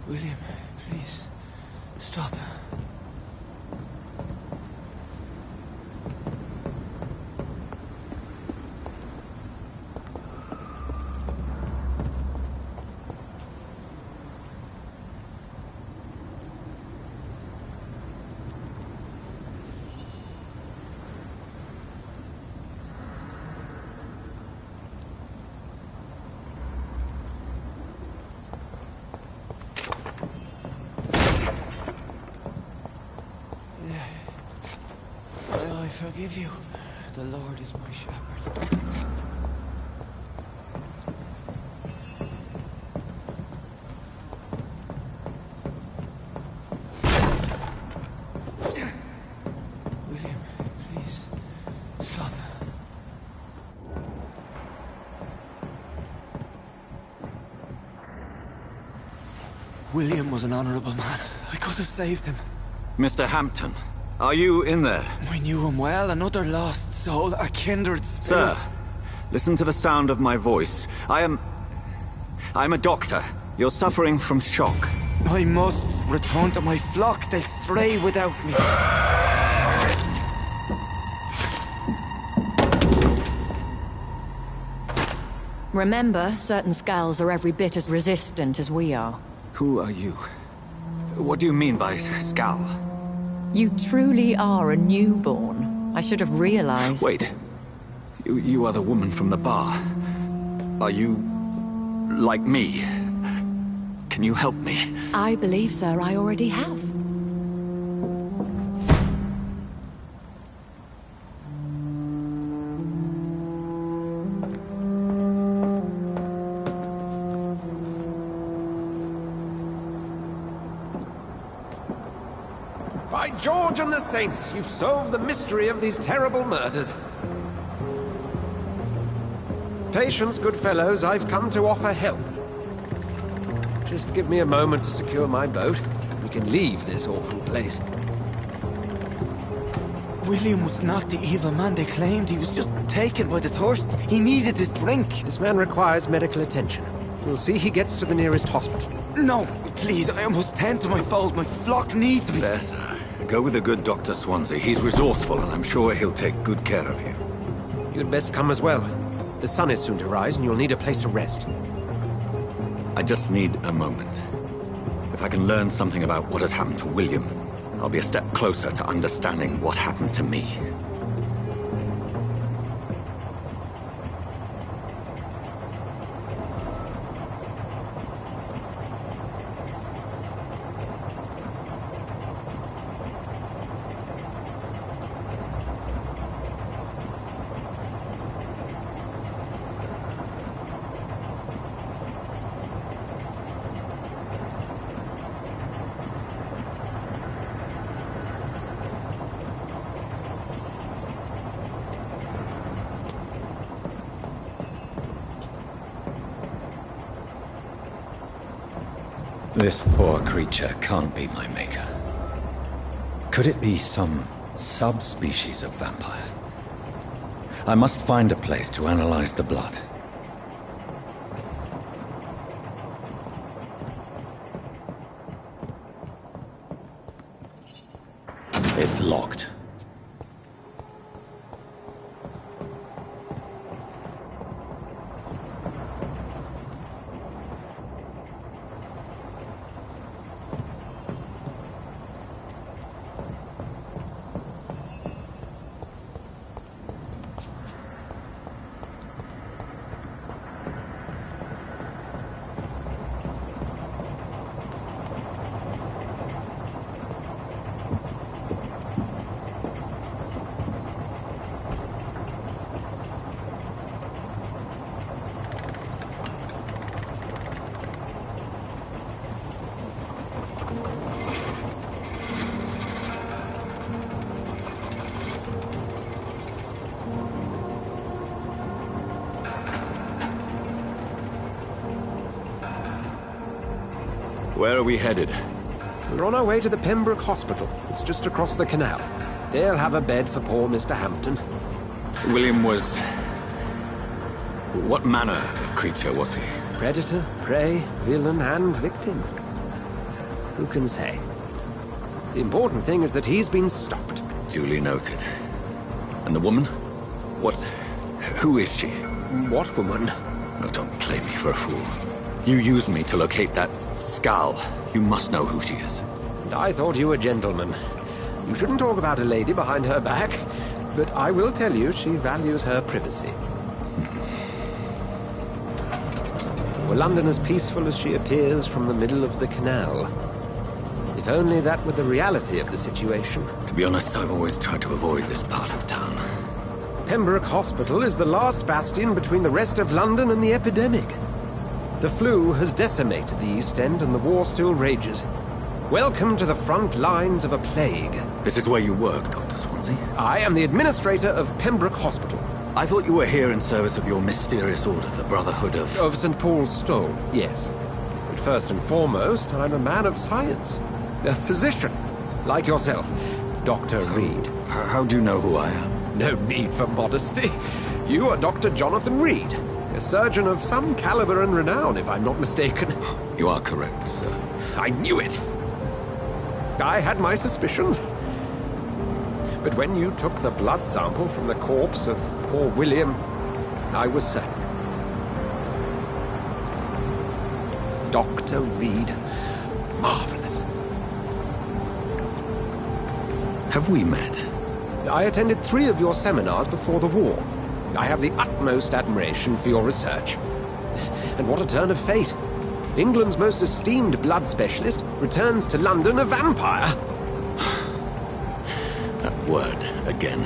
William, please, stop. I forgive you. The Lord is my shepherd. William, please, stop. William was an honorable man. I could have saved him. Mr. Hampton, are you in there? We knew him well, another lost soul, a kindred spirit. Sir, listen to the sound of my voice. I'm a doctor. You're suffering from shock. I must return to my flock. They'll stray without me. Remember, certain skulls are every bit as resistant as we are. Who are you? What do you mean by skull? You truly are a newborn. I should have realized. Wait. You are the woman from the bar. Are you like me? Can you help me? I believe, sir, I already have. By George and the Saints, you've solved the mystery of these terrible murders. Patience, good fellows, I've come to offer help. Just give me a moment to secure my boat. We can leave this awful place. William was not the evil man they claimed. He was just taken by the thirst. He needed this drink. This man requires medical attention. You'll see he gets to the nearest hospital. No, please, I must tend to my fold. My flock needs me. There, sir. Go with the good Dr. Swansea. He's resourceful, and I'm sure he'll take good care of you. You'd best come as well. The sun is soon to rise, and you'll need a place to rest. I just need a moment. If I can learn something about what has happened to William, I'll be a step closer to understanding what happened to me. This poor creature can't be my maker. Could it be some subspecies of vampire? I must find a place to analyze the blood. It's locked. Where are we headed? We're on our way to the Pembroke Hospital. It's just across the canal. They'll have a bed for poor Mr. Hampton. William was... What manner of creature was he? Predator, prey, villain, and victim. Who can say? The important thing is that he's been stopped. Duly noted. And the woman? What... who is she? What woman? Oh, don't play me for a fool. You used me to locate that skull. You must know who she is. And I thought you a gentleman. You shouldn't talk about a lady behind her back, but I will tell you she values her privacy. Were London as peaceful as she appears from the middle of the canal? If only that were the reality of the situation. To be honest, I've always tried to avoid this part of town. Pembroke Hospital is the last bastion between the rest of London and the epidemic. The flu has decimated the East End and the war still rages. Welcome to the front lines of a plague. This is where you work, Dr. Swansea? I am the administrator of Pembroke Hospital. I thought you were here in service of your mysterious order, the Brotherhood of... Of St. Paul's Stole, yes. But first and foremost, I'm a man of science. A physician, like yourself, Dr. Reed. How do you know who I am? No need for modesty. You are Dr. Jonathan Reed, a surgeon of some caliber and renown, if I'm not mistaken. You are correct, sir. I knew it! I had my suspicions. But when you took the blood sample from the corpse of poor William, I was certain. Dr. Reed. Marvelous. Have we met? I attended 3 of your seminars before the war. I have the utmost admiration for your research. And what a turn of fate. England's most esteemed blood specialist returns to London a vampire. That word, again,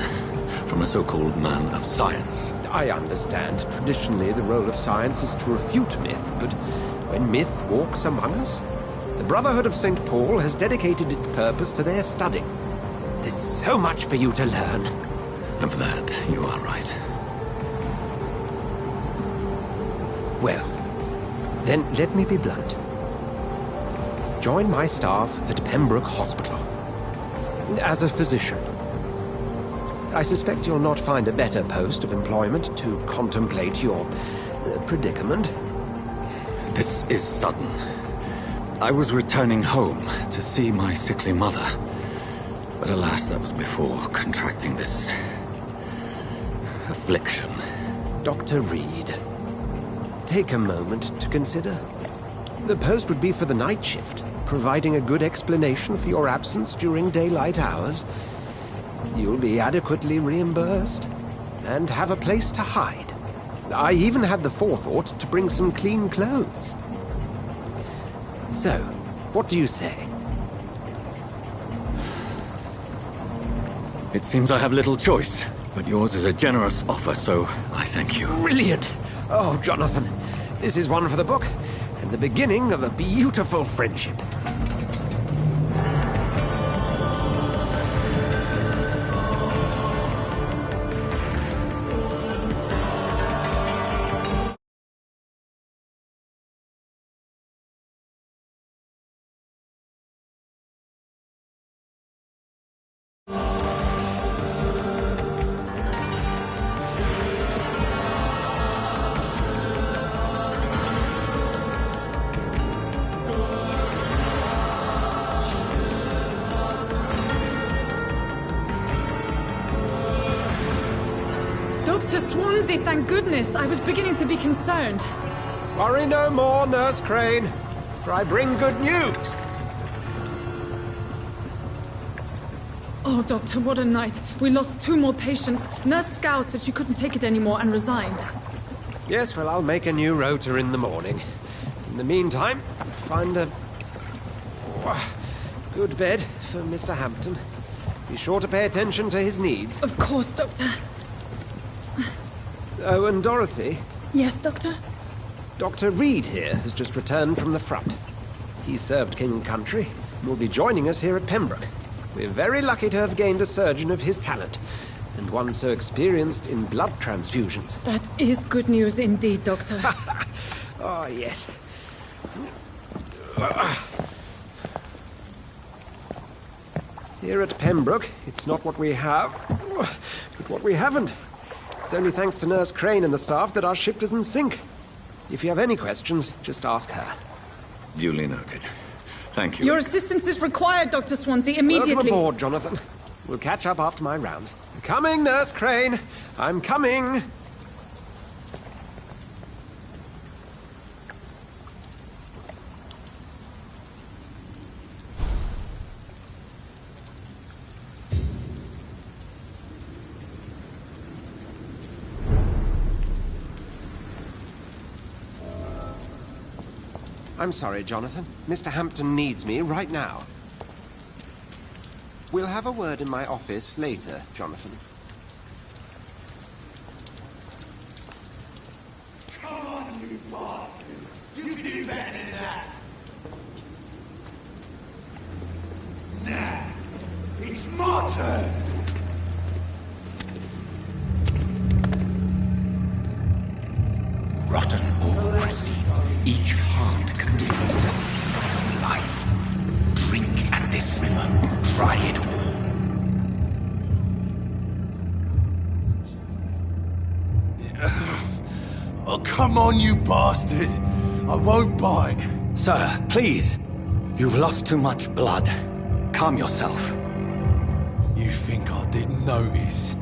from a so-called man of science. I understand. Traditionally, the role of science is to refute myth, but when myth walks among us, the Brotherhood of St. Paul has dedicated its purpose to their study. There's so much for you to learn. And for that, you are right. Well, then let me be blunt. Join my staff at Pembroke Hospital. As a physician. I suspect you'll not find a better post of employment to contemplate your predicament. This is sudden. I was returning home to see my sickly mother. But alas, that was before contracting this... affliction. Dr. Reed, take a moment to consider. The post would be for the night shift, providing a good explanation for your absence during daylight hours. You'll be adequately reimbursed, and have a place to hide. I even had the forethought to bring some clean clothes. So, what do you say? It seems I have little choice, but yours is a generous offer, so I thank you. Brilliant! Oh, Jonathan, this is one for the book, and the beginning of a beautiful friendship. Dr. Swansea, thank goodness. I was beginning to be concerned. Worry no more, Nurse Crane, for I bring good news. Oh, Doctor, what a night. We lost 2 more patients. Nurse Scow said she couldn't take it anymore and resigned. Yes, well, I'll make a new rota in the morning. In the meantime, find a... good bed for Mr. Hampton. Be sure to pay attention to his needs. Of course, Doctor. Oh, and Dorothy? Yes, Doctor? Dr. Reed here has just returned from the front. He served King and Country and will be joining us here at Pembroke. We're very lucky to have gained a surgeon of his talent, and one so experienced in blood transfusions. That is good news indeed, Doctor. Oh, yes. Here at Pembroke, it's not what we have, but what we haven't. It's only thanks to Nurse Crane and the staff that our ship doesn't sink. If you have any questions, just ask her. Duly noted. Thank you. Your assistance is required, Dr. Swansea, immediately. Welcome aboard, Jonathan. We'll catch up after my rounds. Coming, Nurse Crane. I'm coming. I'm sorry, Jonathan. Mr. Hampton needs me right now. We'll have a word in my office later, Jonathan. Come on, you bastard! You can do better than that! Nah, it's my turn! Rotten or pristine, each heart contains the seed of life. Drink at this river, try it all. Oh, come on, you bastard! I won't bite. Sir, please. You've lost too much blood. Calm yourself. You think I didn't notice?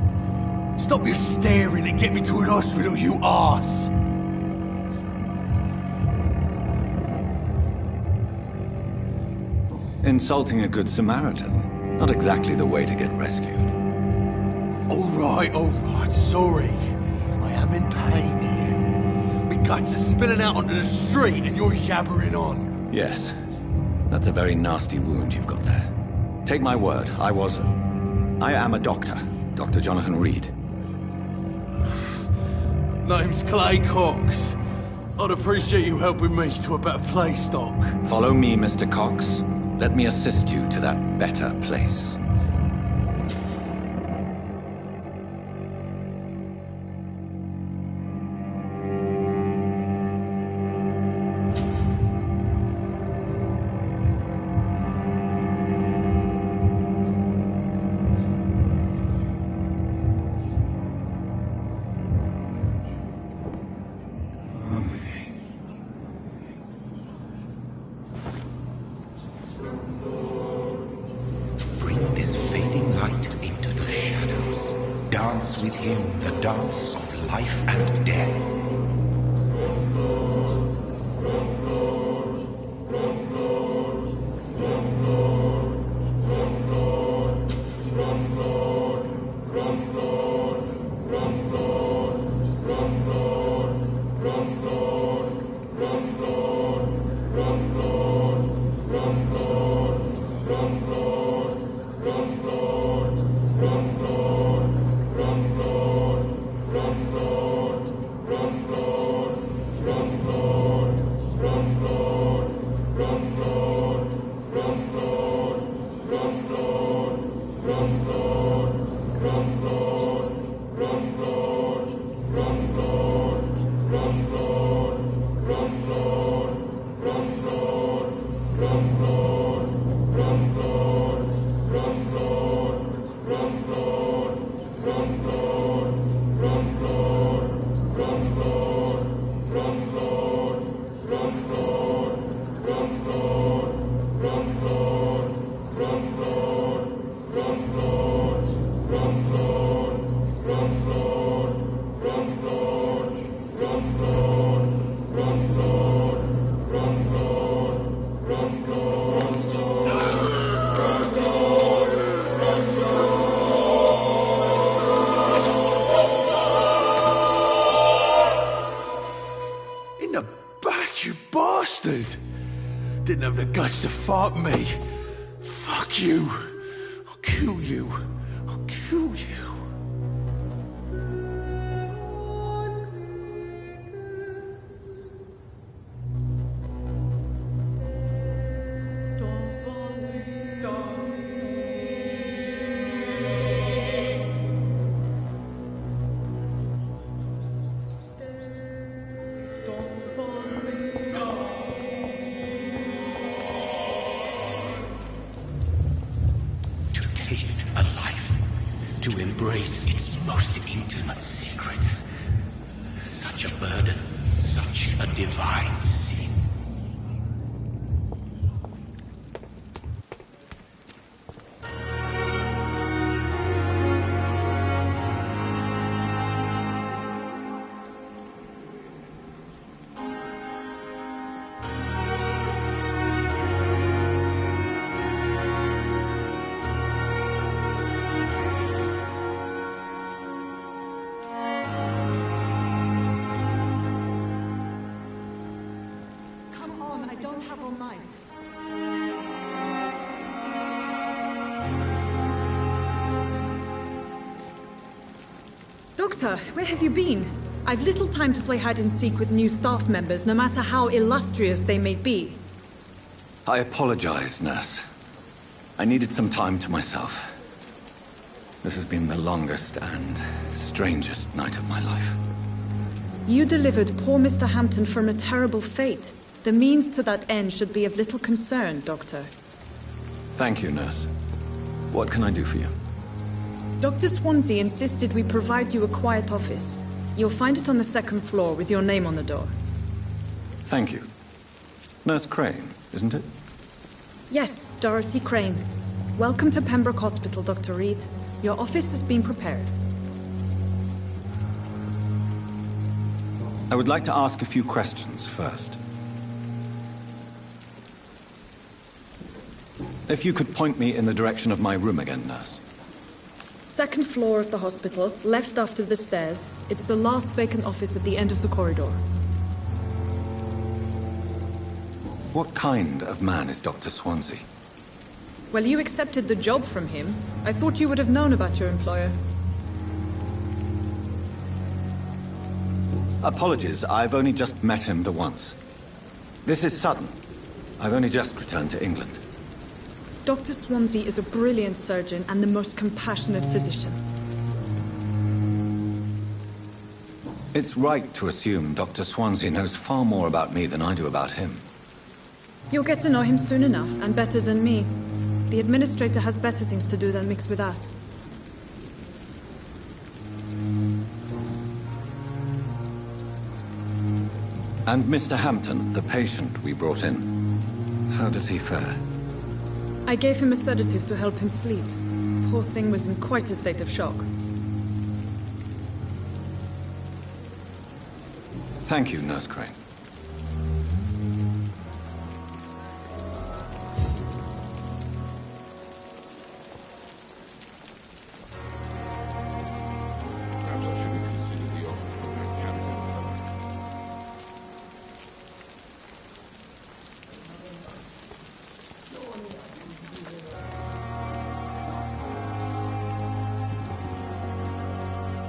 Stop your staring and get me to an hospital, you arse! Insulting a good Samaritan. Not exactly the way to get rescued. All right, sorry. I am in pain here. My guts are spilling out onto the street and you're yabbering on. Yes. That's a very nasty wound you've got there. Take my word, I am a doctor. Dr. Jonathan Reed. Name's Clay Cox. I'd appreciate you helping me to a better place, Doc. Follow me, Mr. Cox. Let me assist you to that better place. Bring this fading light into the shadows. Dance with him the dance of life and death. Didn't have the guts to fuck me. Fuck you. I'll kill you. I'll kill you. to embrace its most intimate secrets. Such a burden, such a divine sin. Doctor, where have you been? I've little time to play hide-and-seek with new staff members, no matter how illustrious they may be. I apologize, nurse. I needed some time to myself. This has been the longest and strangest night of my life. You delivered poor Mr. Hampton from a terrible fate. The means to that end should be of little concern, Doctor. Thank you, nurse. What can I do for you? Dr. Swansea insisted we provide you a quiet office. You'll find it on the second floor with your name on the door. Thank you. Nurse Crane, isn't it? Yes, Dorothy Crane. Welcome to Pembroke Hospital, Dr. Reed. Your office has been prepared. I would like to ask a few questions first. If you could point me in the direction of my room again, nurse. Second floor of the hospital, left after the stairs. It's the last vacant office at the end of the corridor. What kind of man is Dr. Swansea? Well, you accepted the job from him. I thought you would have known about your employer. Apologies, I've only just met him the once. This is sudden. I've only just returned to England. Dr. Swansea is a brilliant surgeon and the most compassionate physician. It's right to assume Dr. Swansea knows far more about me than I do about him. You'll get to know him soon enough, and better than me. The administrator has better things to do than mix with us. And Mr. Hampton, the patient we brought in, how does he fare? I gave him a sedative to help him sleep. Poor thing was in quite a state of shock. Thank you, Nurse Crane.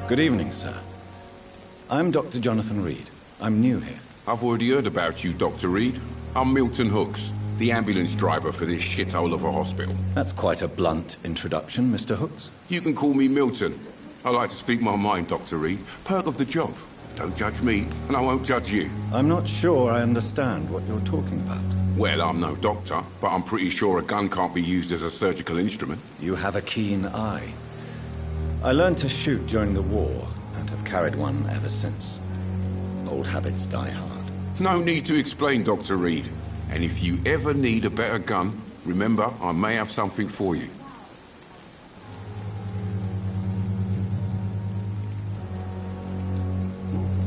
Good evening, sir. I'm Dr. Jonathan Reed. I'm new here. I've already heard about you, Dr. Reed. I'm Milton Hooks, the ambulance driver for this shithole of a hospital. That's quite a blunt introduction, Mr. Hooks. You can call me Milton. I like to speak my mind, Dr. Reed. Perk of the job. Don't judge me, and I won't judge you. I'm not sure I understand what you're talking about. Well, I'm no doctor, but I'm pretty sure a gun can't be used as a surgical instrument. You have a keen eye. I learned to shoot during the war, and have carried one ever since. Old habits die hard. No need to explain, Dr. Reed. And if you ever need a better gun, remember, I may have something for you.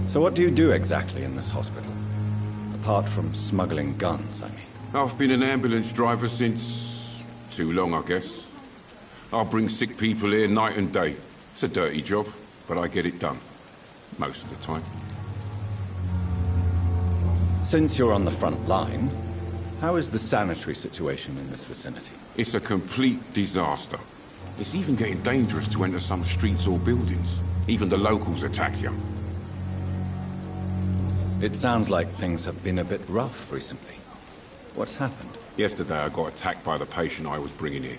So what do you do exactly in this hospital? Apart from smuggling guns, I mean. I've been an ambulance driver since... too long, I guess. I bring sick people here night and day. It's a dirty job, but I get it done. Most of the time. Since you're on the front line, how is the sanitary situation in this vicinity? It's a complete disaster. It's even getting dangerous to enter some streets or buildings. Even the locals attack you. It sounds like things have been a bit rough recently. What's happened? Yesterday I got attacked by the patient I was bringing here.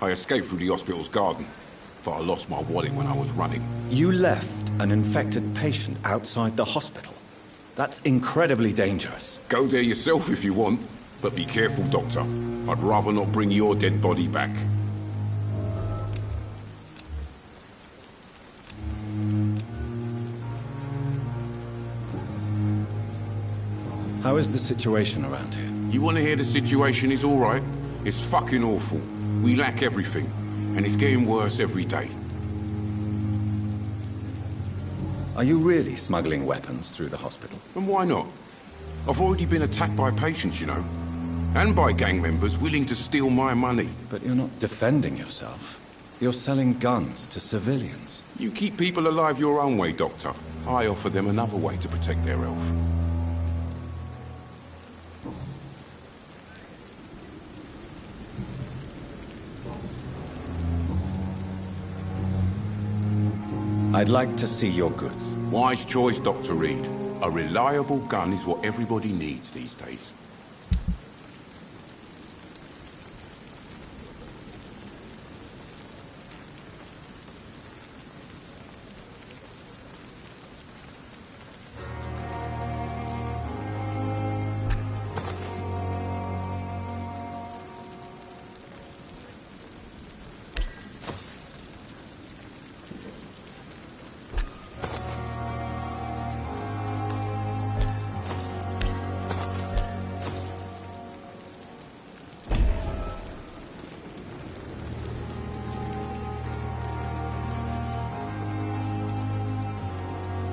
I escaped through the hospital's garden, but I lost my wallet when I was running. You left an infected patient outside the hospital? That's incredibly dangerous. Go there yourself if you want, but be careful, Doctor. I'd rather not bring your dead body back. How is the situation around here? You want to hear the situation is all right? It's fucking awful. We lack everything, and it's getting worse every day. Are you really smuggling weapons through the hospital? And why not? I've already been attacked by patients, you know. And by gang members willing to steal my money. But you're not defending yourself. You're selling guns to civilians. You keep people alive your own way, Doctor. I offer them another way to protect their health. I'd like to see your goods. Wise choice, Dr. Reed. A reliable gun is what everybody needs these days.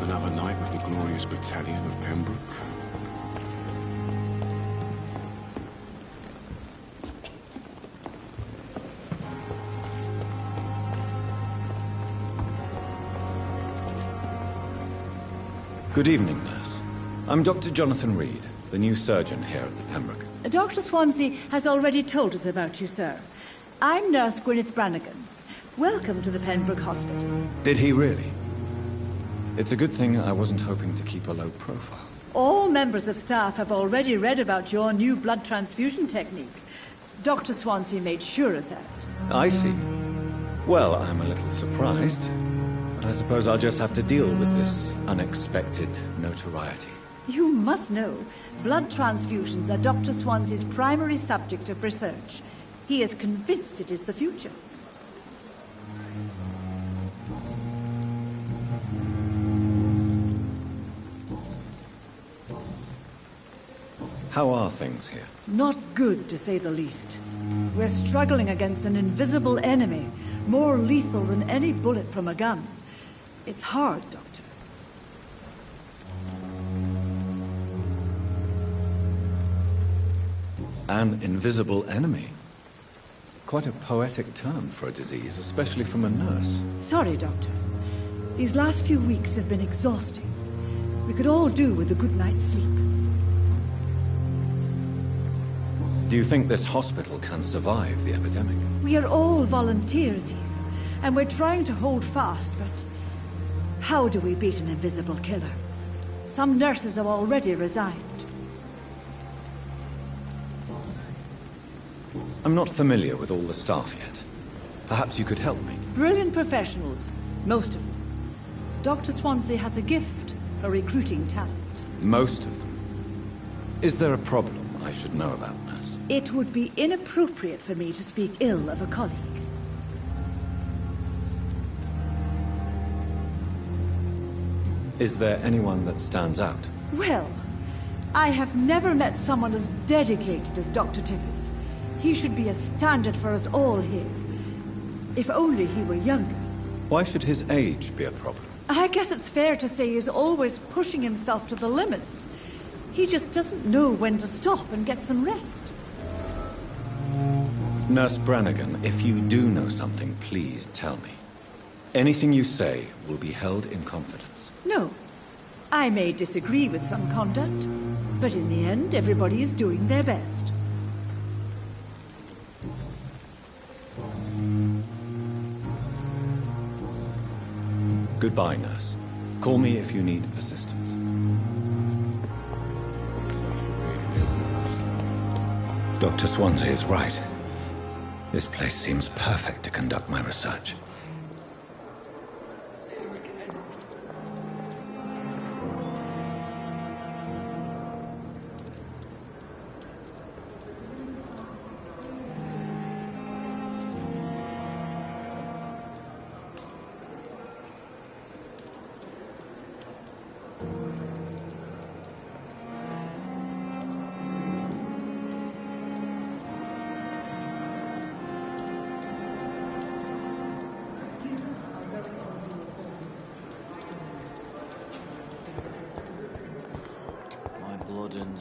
Another night with the glorious battalion of Pembroke. Good evening, nurse. I'm Dr. Jonathan Reed, the new surgeon here at the Pembroke. Dr. Swansea has already told us about you, sir. I'm Nurse Gwyneth Brannigan. Welcome to the Pembroke Hospital. Did he really? It's a good thing I wasn't hoping to keep a low profile. All members of staff have already read about your new blood transfusion technique. Dr. Swansea made sure of that. I see. Well, I'm a little surprised, but I suppose I'll just have to deal with this unexpected notoriety. You must know, blood transfusions are Dr. Swansea's primary subject of research. He is convinced it is the future. How are things here? Not good, to say the least. We're struggling against an invisible enemy, more lethal than any bullet from a gun. It's hard, Doctor. An invisible enemy? Quite a poetic term for a disease, especially from a nurse. Sorry, Doctor. These last few weeks have been exhausting. We could all do with a good night's sleep. Do you think this hospital can survive the epidemic? We are all volunteers here, and we're trying to hold fast, but how do we beat an invisible killer? Some nurses have already resigned. I'm not familiar with all the staff yet. Perhaps you could help me. Brilliant professionals, most of them. Dr. Swansea has a gift for recruiting talent. Most of them? Is there a problem I should know about, nurse? It would be inappropriate for me to speak ill of a colleague. Is there anyone that stands out? Well, I have never met someone as dedicated as Dr. Tippett. He should be a standard for us all here. If only he were younger. Why should his age be a problem? I guess it's fair to say he's always pushing himself to the limits. He just doesn't know when to stop and get some rest. Nurse Brannigan, if you do know something, please tell me. Anything you say will be held in confidence. No. I may disagree with some conduct, but in the end, everybody is doing their best. Goodbye, nurse. Call me if you need assistance. Dr. Swansea is right. This place seems perfect to conduct my research.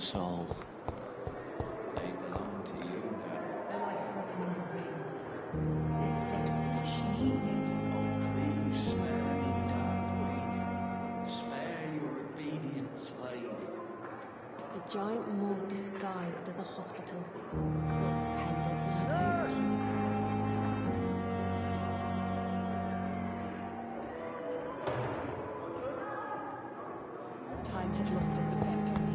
soul. They belong to you now. The life running in your veins. This dead flesh needs it. Oh, please spare me, Dark Queen. Spare your obedient slave. A giant morgue disguised as a hospital. There's Pembroke nowadays. Time has lost its effect on me.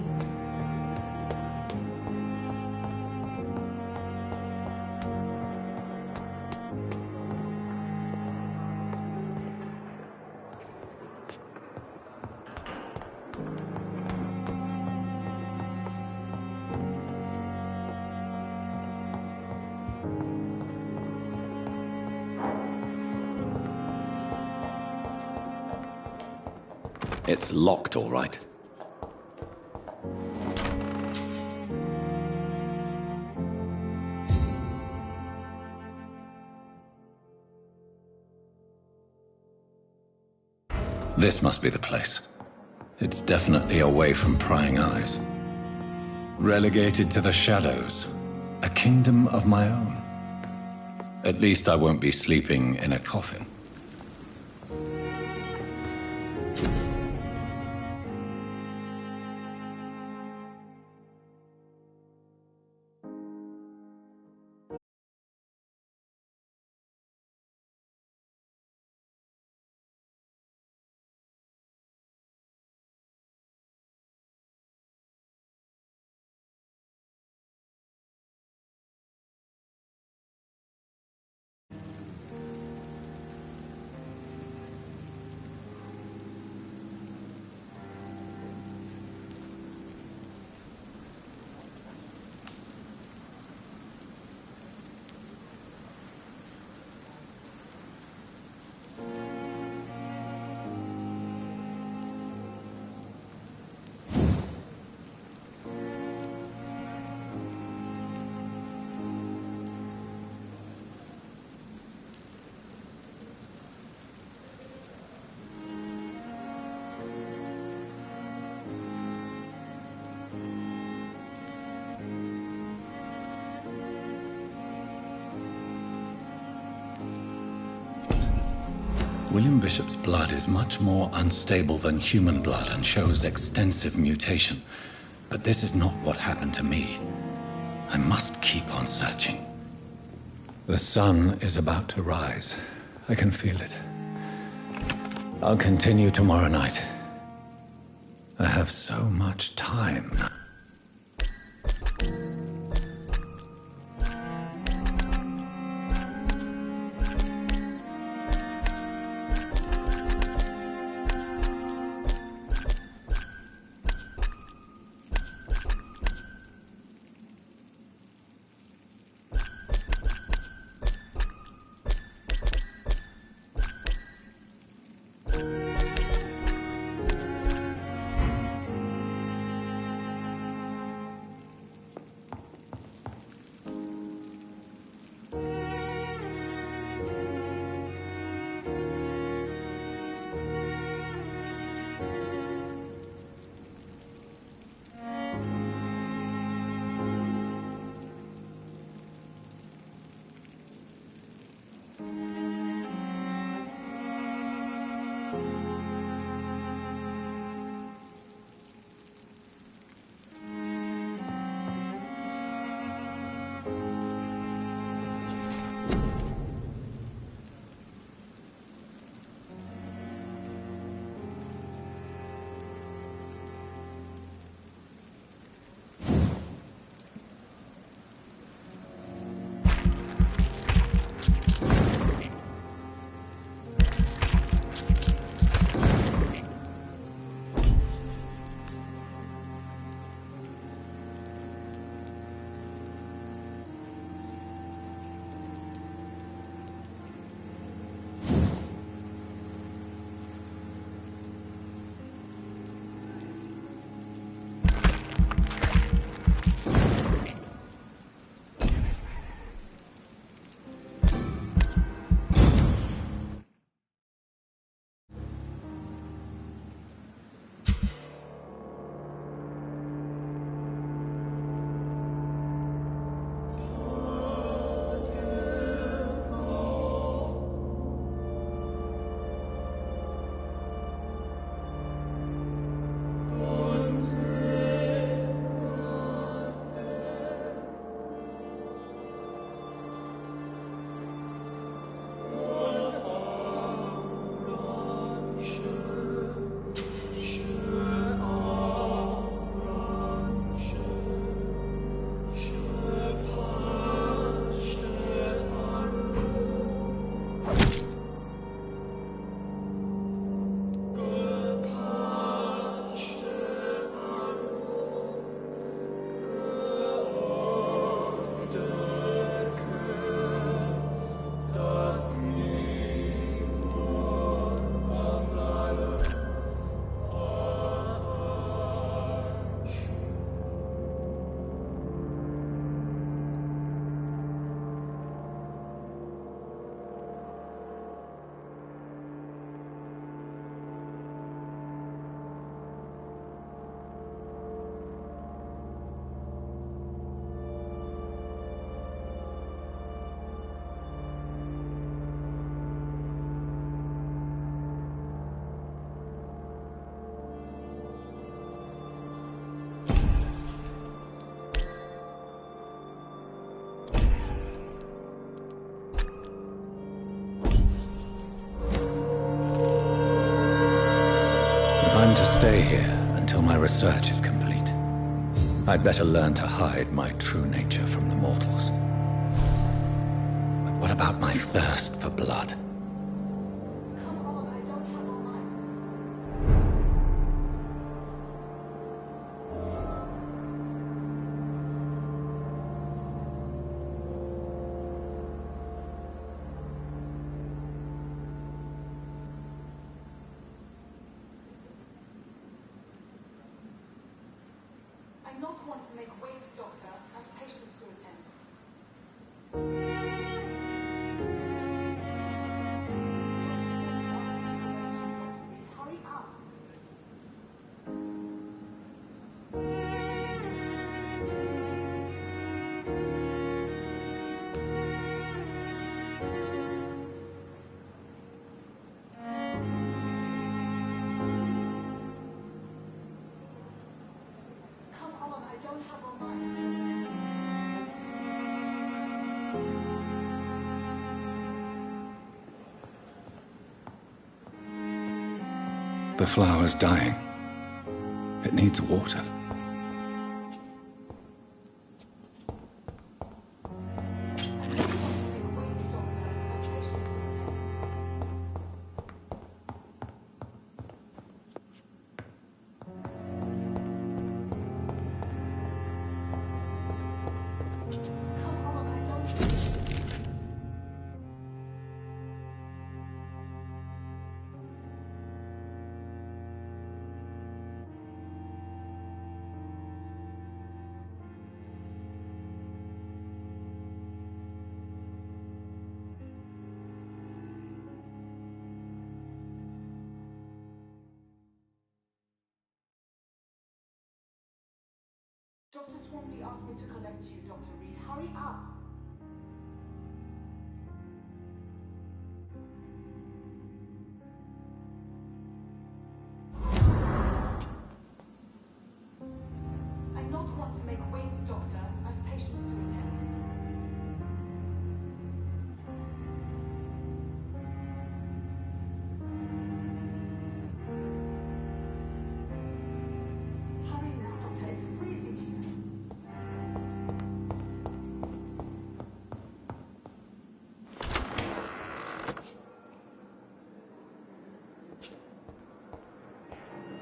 It's locked, all right. This must be the place. It's definitely away from prying eyes. Relegated to the shadows. A kingdom of my own. At least I won't be sleeping in a coffin. William Bishop's blood is much more unstable than human blood and shows extensive mutation. But this is not what happened to me. I must keep on searching. The sun is about to rise. I can feel it. I'll continue tomorrow night. I have so much time now. plan to stay here until my research is complete. I'd better learn to hide my true nature from the mortals. But what about my thirst for blood? I not want to make wait, Doctor. I have patients to attend. Hurry up. Come on, I don't have all night. The flower's dying. It needs water. Dr. Swansea asked me to collect you, Dr. Reed. Hurry up. I not want to make wait, Doctor. I have patients to attend. Hurry now, Doctor. It's freezing here.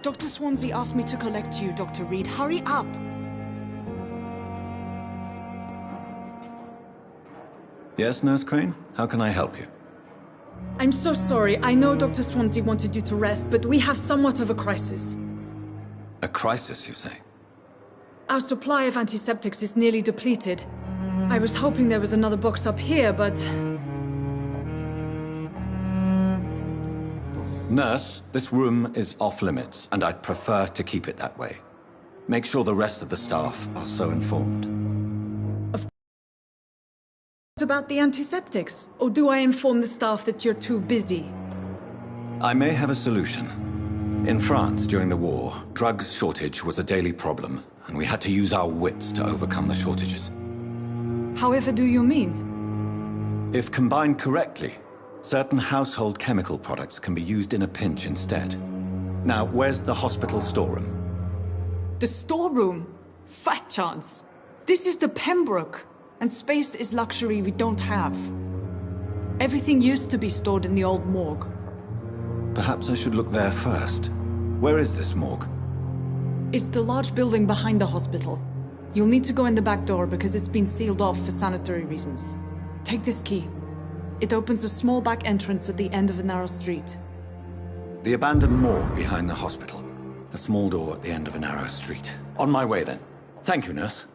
Dr. Swansea asked me to collect you, Dr. Reed. Hurry up! Yes, Nurse Crane? How can I help you? I'm so sorry. I know Dr. Swansea wanted you to rest, but we have somewhat of a crisis. A crisis, you say? Our supply of antiseptics is nearly depleted. I was hoping there was another box up here, but... Nurse, this room is off limits, and I'd prefer to keep it that way. Make sure the rest of the staff are so informed. About the antiseptics? Or do I inform the staff that you're too busy? I may have a solution. In France, during the war, drugs shortage was a daily problem, and we had to use our wits to overcome the shortages. However do you mean? If combined correctly, certain household chemical products can be used in a pinch instead. Now, where's the hospital storeroom? The storeroom? Fat chance. This is the Pembroke, and space is luxury we don't have. Everything used to be stored in the old morgue. Perhaps I should look there first. Where is this morgue? It's the large building behind the hospital. You'll need to go in the back door because it's been sealed off for sanitary reasons. Take this key. It opens a small back entrance at the end of a narrow street. The abandoned morgue behind the hospital. A small door at the end of a narrow street. On my way, then. Thank you, nurse.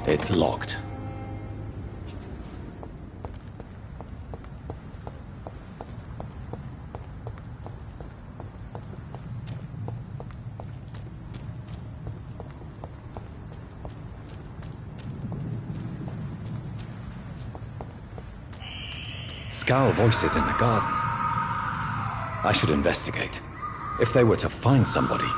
It's locked. Scowl voices in the garden. I should investigate. If they were to find somebody.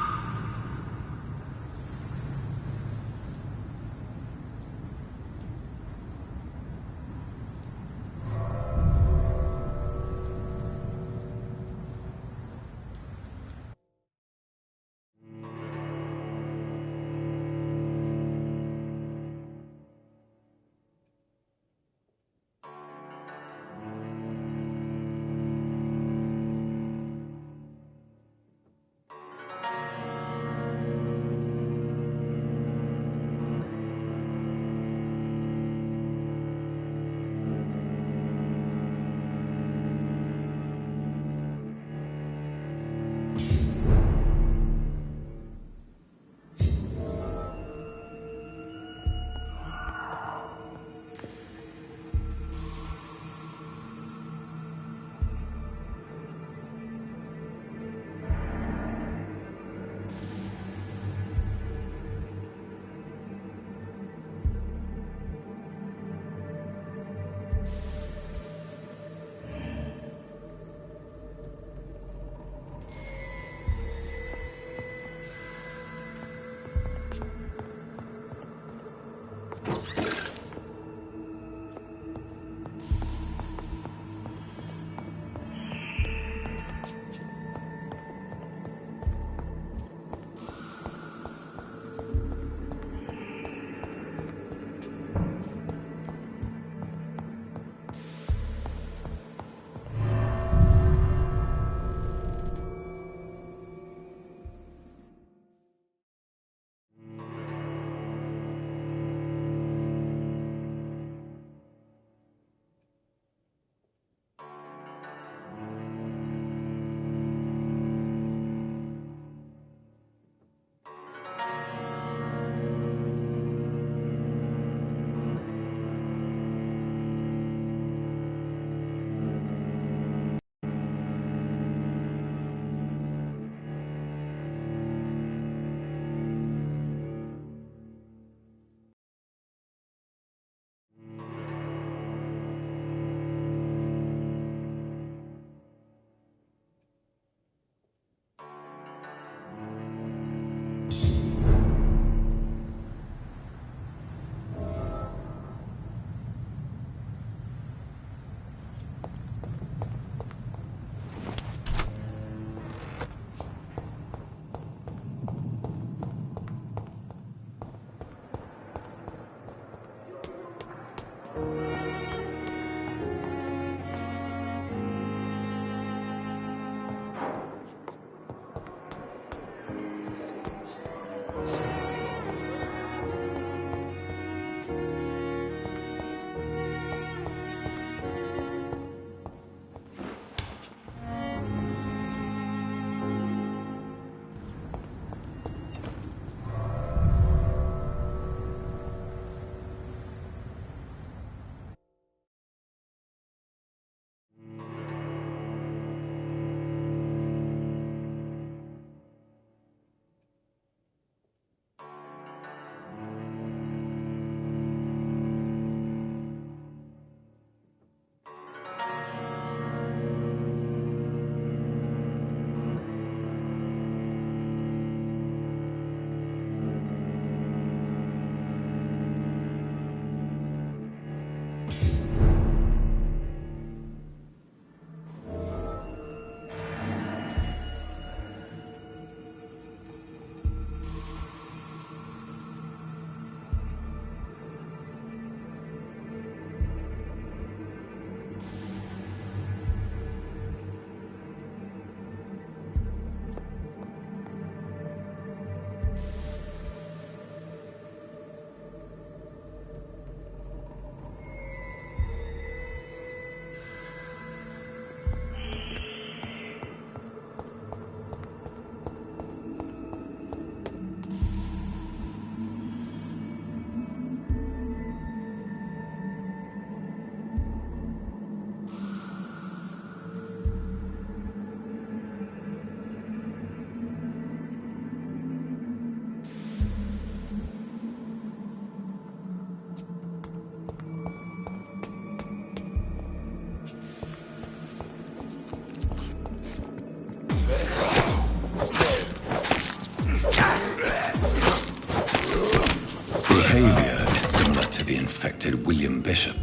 behavior is similar to the infected William Bishop.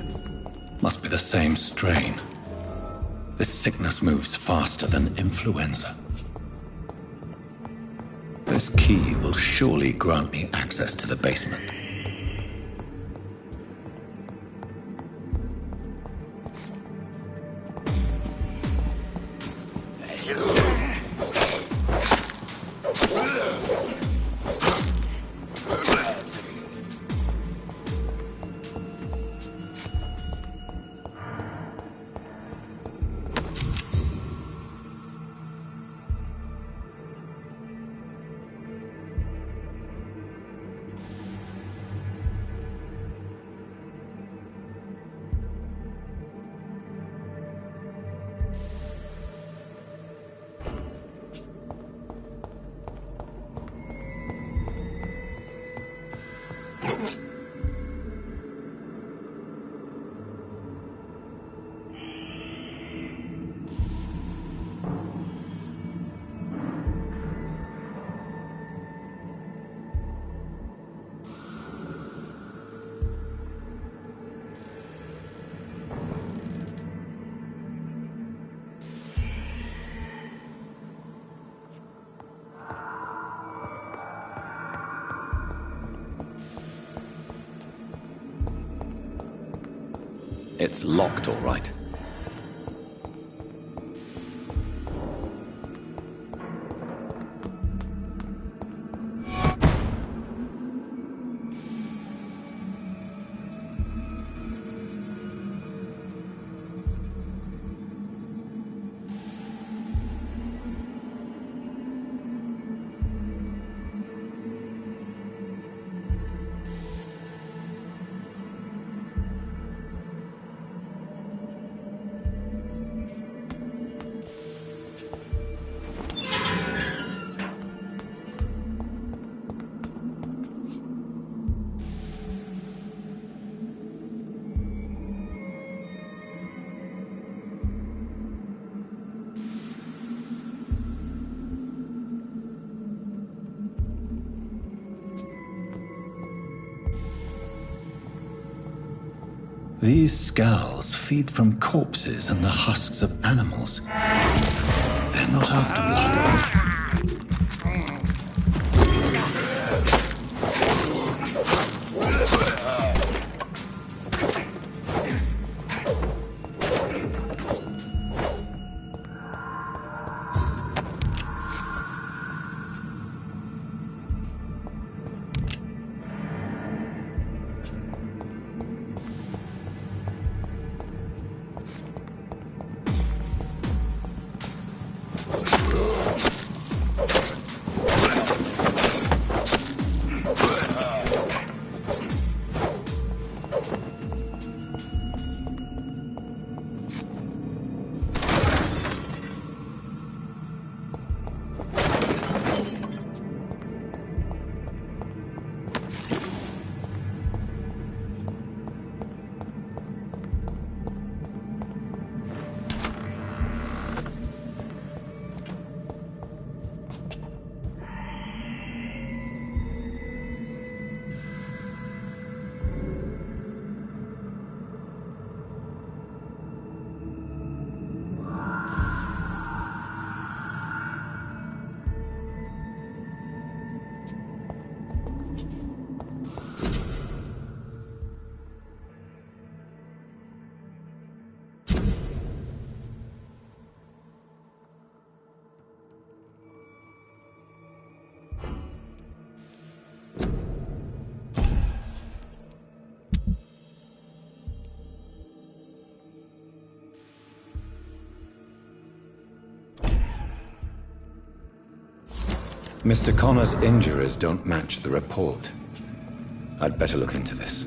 Must be the same strain. This sickness moves faster than influenza. This key will surely grant me access to the basement. It's locked, all right. These skulls feed from corpses and the husks of animals. They're not after blood. Mr. Connor's injuries don't match the report. I'd better look into this.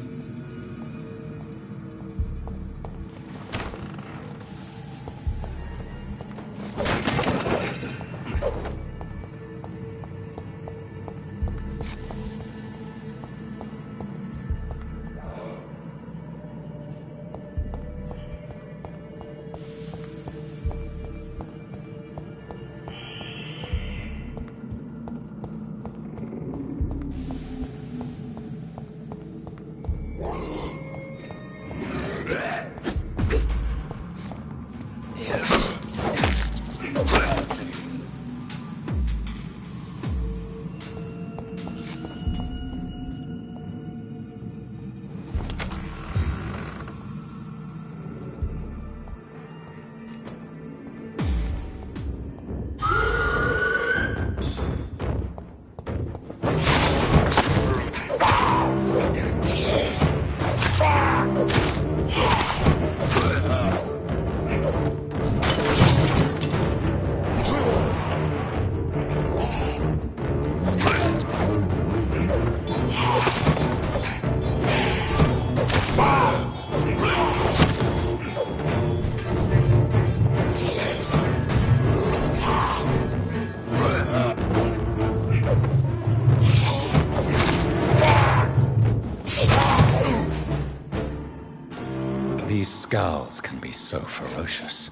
These scowls can be so ferocious.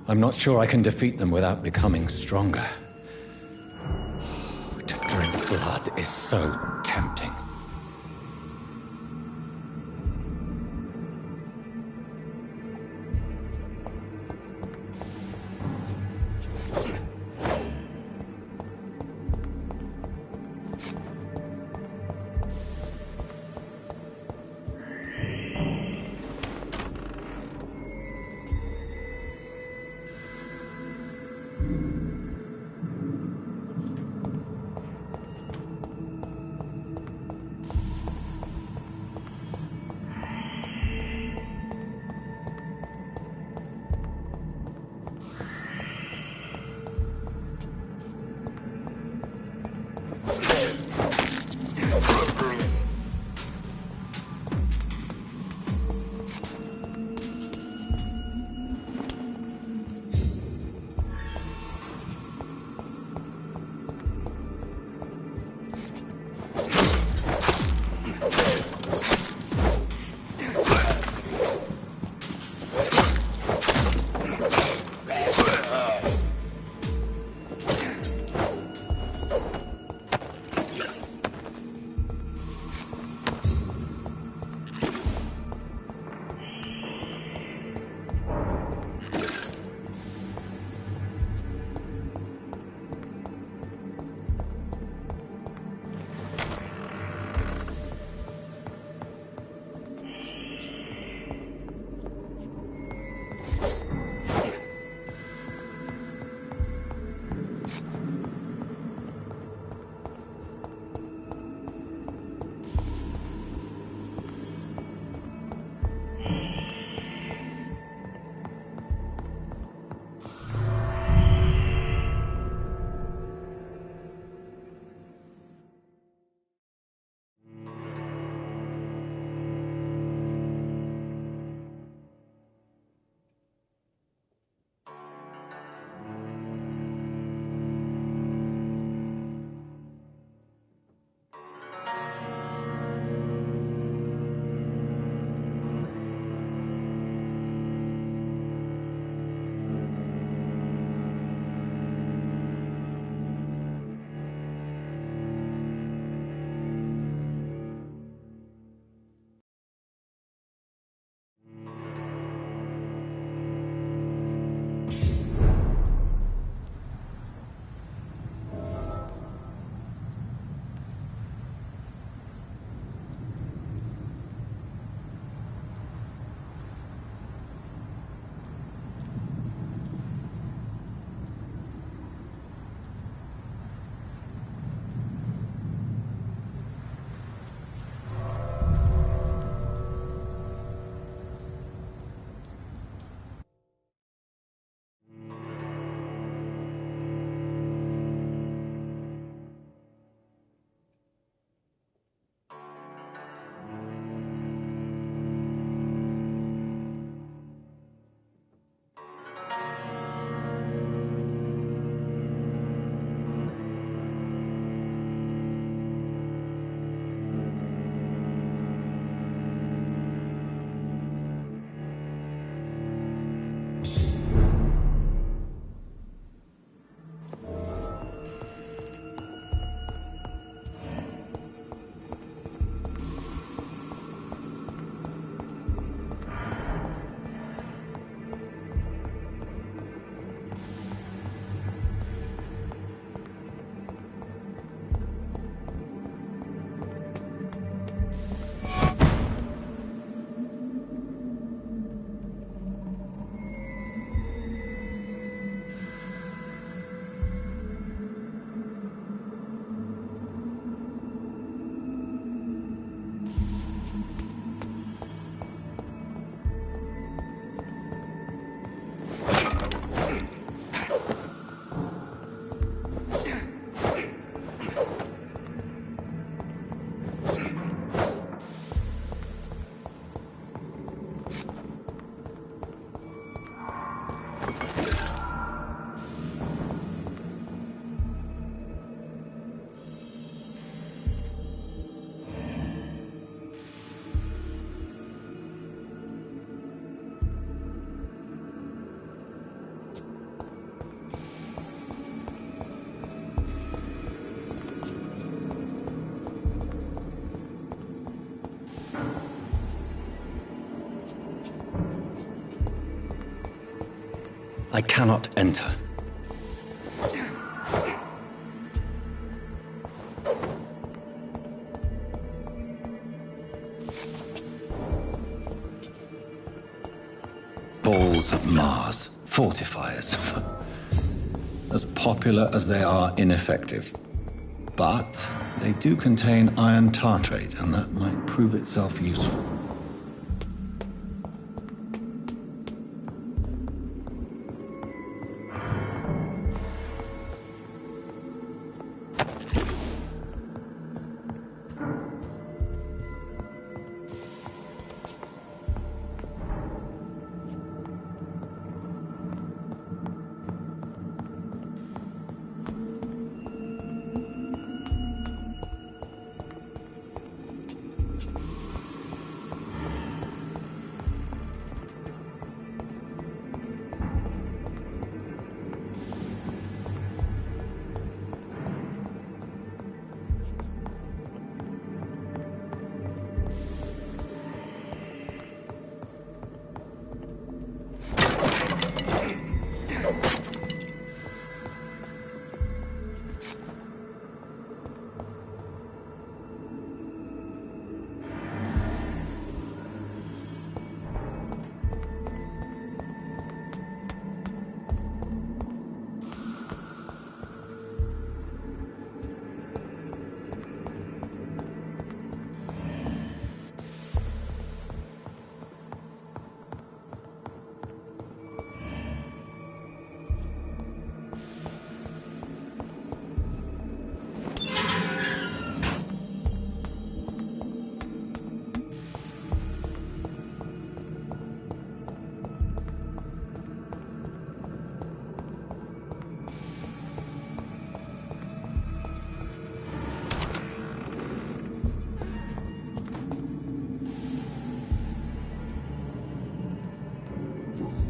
I'm not sure I can defeat them without becoming stronger. To drink blood is so tempting. I cannot enter. Balls of Mars, fortifiers. As popular as they are ineffective. But they do contain iron tartrate, and that might prove itself useful.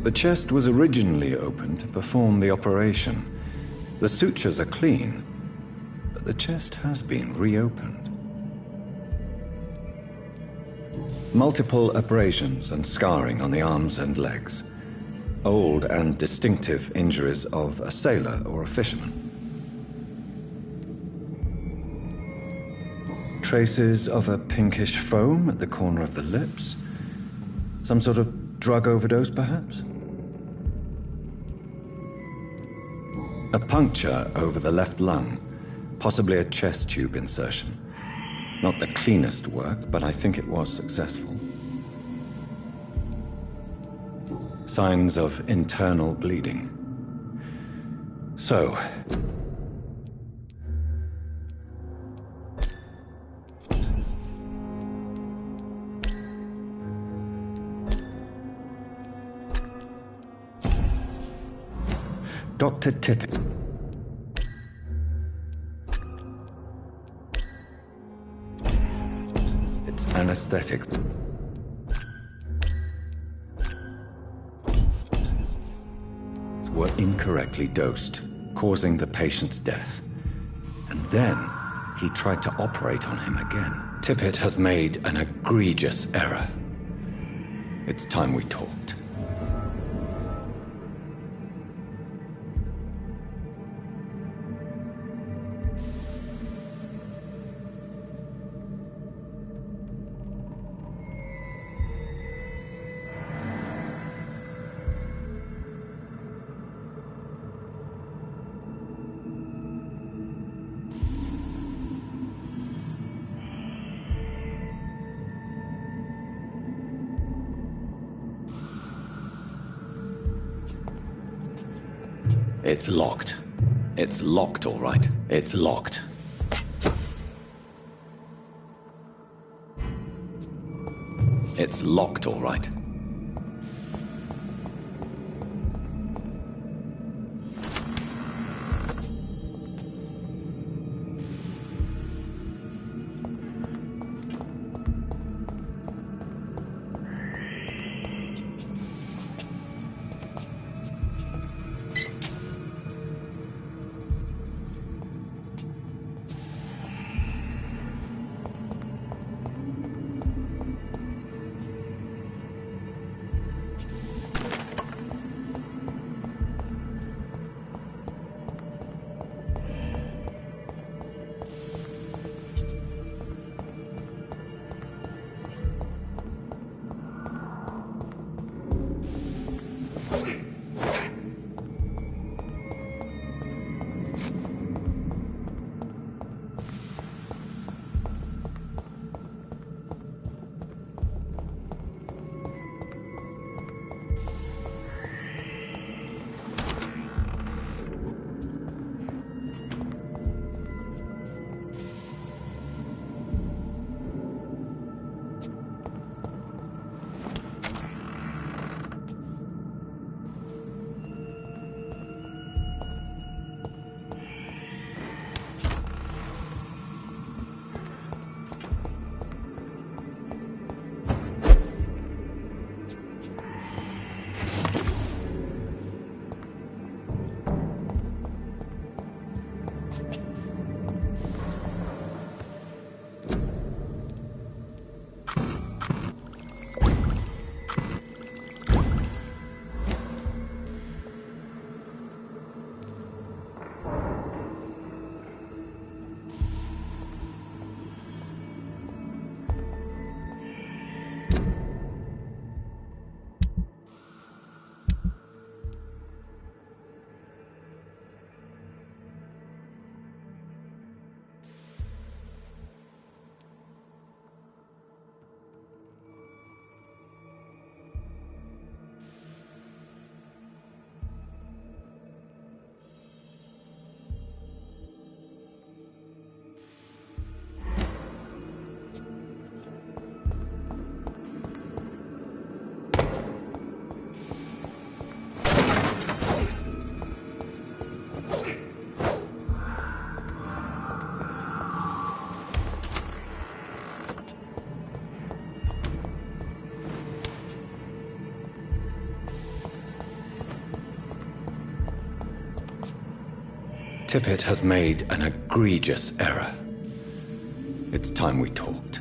The chest was originally opened to perform the operation. The sutures are clean, but the chest has been reopened. Multiple abrasions and scarring on the arms and legs. Old and distinctive injuries of a sailor or a fisherman. Traces of a pinkish foam at the corner of the lips. Some sort of drug overdose, perhaps? A puncture over the left lung, possibly a chest tube insertion. Not the cleanest work, but I think it was successful. Signs of internal bleeding. So, Dr. Tippett. It's anesthetic. Were incorrectly dosed, causing the patient's death. And then he tried to operate on him again. Tippett has made an egregious error. It's time we talked. It's locked. It's locked, all right. It's locked. It's locked, all right. Tippett has made an egregious error. It's time we talked.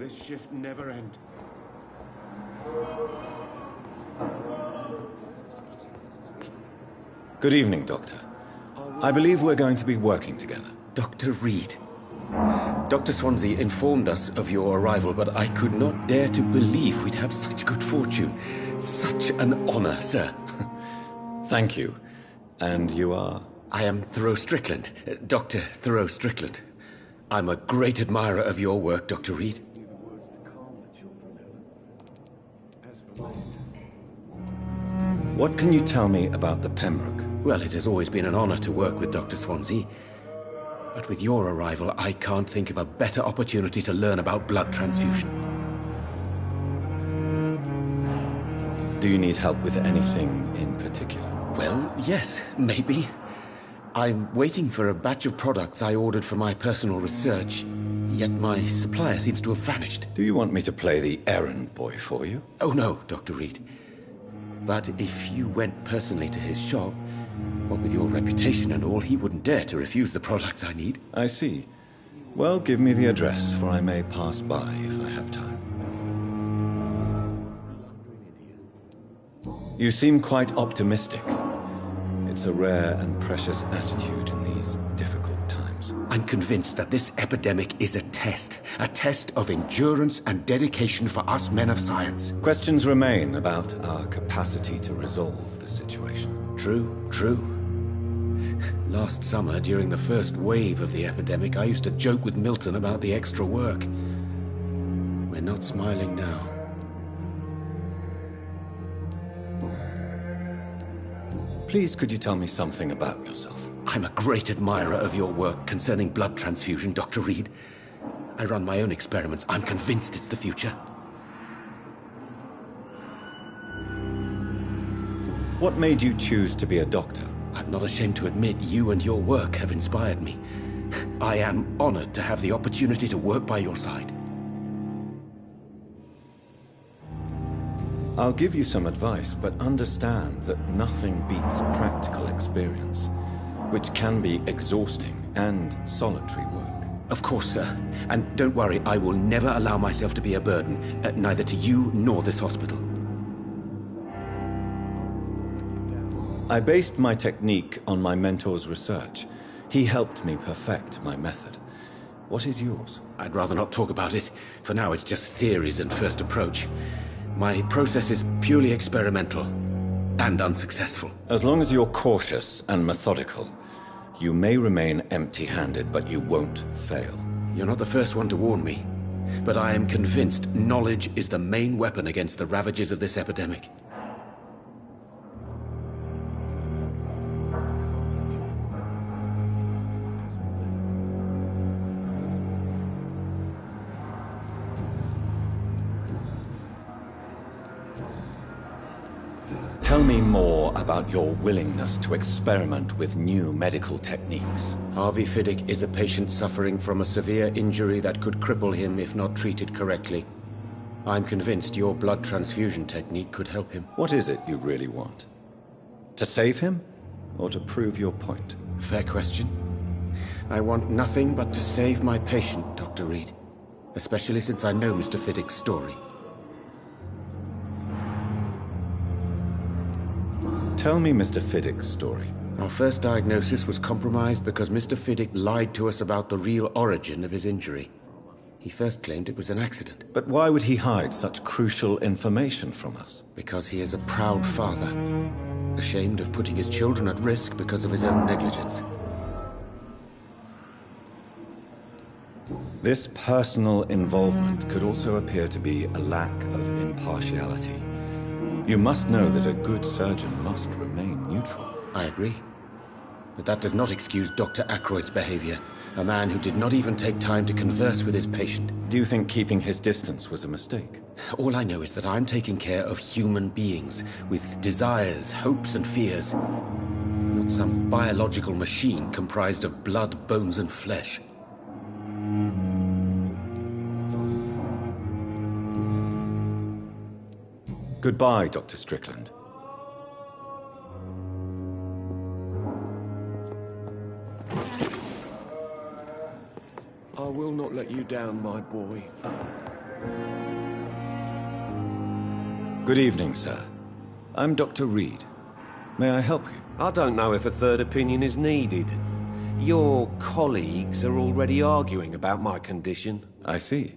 this shift never end? Good evening, Doctor. I believe we're going to be working together. Dr. Reed. Dr. Swansea informed us of your arrival, but I could not dare to believe we'd have such good fortune. Such an honor, sir. Thank you. And you are? I am Thoreau Strickland, Dr. Thoreau Strickland. I'm a great admirer of your work, Dr. Reed. What can you tell me about the Pembroke? Well, it has always been an honor to work with Dr. Swansea. But with your arrival, I can't think of a better opportunity to learn about blood transfusion. Do you need help with anything in particular? Well, yes, maybe. I'm waiting for a batch of products I ordered for my personal research, yet my supplier seems to have vanished. Do you want me to play the errand boy for you? Oh, no, Dr. Reed. But if you went personally to his shop, what with your reputation and all, he wouldn't dare to refuse the products I need. I see. Well, give me the address, for I may pass by if I have time. You seem quite optimistic. It's a rare and precious attitude in these difficult times. I'm convinced that this epidemic is a test of endurance and dedication for us men of science. Questions remain about our capacity to resolve the situation. True. Last summer, during the first wave of the epidemic, I used to joke with Milton about the extra work. We're not smiling now. Please, could you tell me something about yourself? I'm a great admirer of your work concerning blood transfusion, Dr. Reed. I run my own experiments. I'm convinced it's the future. What made you choose to be a doctor? I'm not ashamed to admit you and your work have inspired me. I am honored to have the opportunity to work by your side. I'll give you some advice, but understand that nothing beats practical experience, which can be exhausting and solitary work. Of course, sir. And don't worry, I will never allow myself to be a burden, neither to you nor this hospital. I based my technique on my mentor's research. He helped me perfect my method. What is yours? I'd rather not talk about it. For now, it's just theories and first approach. My process is purely experimental and unsuccessful. As long as you're cautious and methodical, you may remain empty-handed, but you won't fail. You're not the first one to warn me, but I am convinced knowledge is the main weapon against the ravages of this epidemic. Tell me more about your willingness to experiment with new medical techniques. Harvey Fiddick is a patient suffering from a severe injury that could cripple him if not treated correctly. I'm convinced your blood transfusion technique could help him. What is it you really want? To save him, or to prove your point? Fair question. I want nothing but to save my patient, Dr. Reed. Especially since I know Mr. Fiddick's story. Tell me Mr. Fiddick's story. Our first diagnosis was compromised because Mr. Fiddick lied to us about the real origin of his injury. He first claimed it was an accident. But why would he hide such crucial information from us? Because he is a proud father, ashamed of putting his children at risk because of his own negligence. This personal involvement could also appear to be a lack of impartiality. You must know that a good surgeon must remain neutral. I agree. But that does not excuse Dr. Ackroyd's behavior, a man who did not even take time to converse with his patient. Do you think keeping his distance was a mistake? All I know is that I'm taking care of human beings, with desires, hopes and fears. Not some biological machine comprised of blood, bones and flesh. Goodbye, Dr. Strickland. I will not let you down, my boy. Good evening, sir. I'm Dr. Reed. May I help you? I don't know if a third opinion is needed. Your colleagues are already arguing about my condition. I see.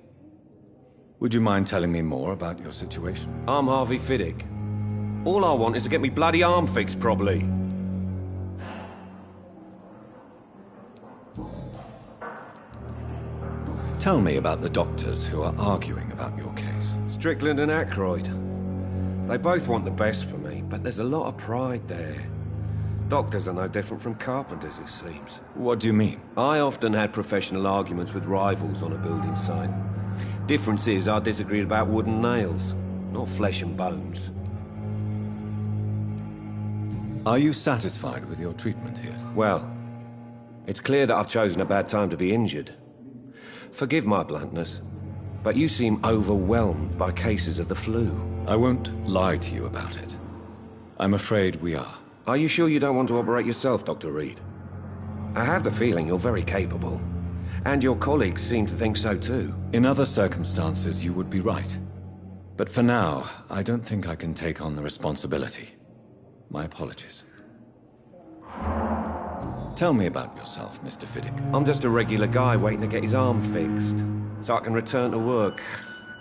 Would you mind telling me more about your situation? I'm Harvey Fiddick. All I want is to get me bloody arm fixed properly. Tell me about the doctors who are arguing about your case. Strickland and Aykroyd. They both want the best for me, but there's a lot of pride there. Doctors are no different from carpenters, it seems. What do you mean? I often had professional arguments with rivals on a building site. Difference is I disagreed about wooden nails, not flesh and bones. Are you satisfied with your treatment here? Well, it's clear that I've chosen a bad time to be injured. Forgive my bluntness, but you seem overwhelmed by cases of the flu. I won't lie to you about it. I'm afraid we are. Are you sure you don't want to operate yourself, Dr. Reed? I have the feeling you're very capable. And your colleagues seem to think so too. In other circumstances, you would be right. But for now, I don't think I can take on the responsibility. My apologies. Tell me about yourself, Mr. Fiddick. I'm just a regular guy waiting to get his arm fixed, so I can return to work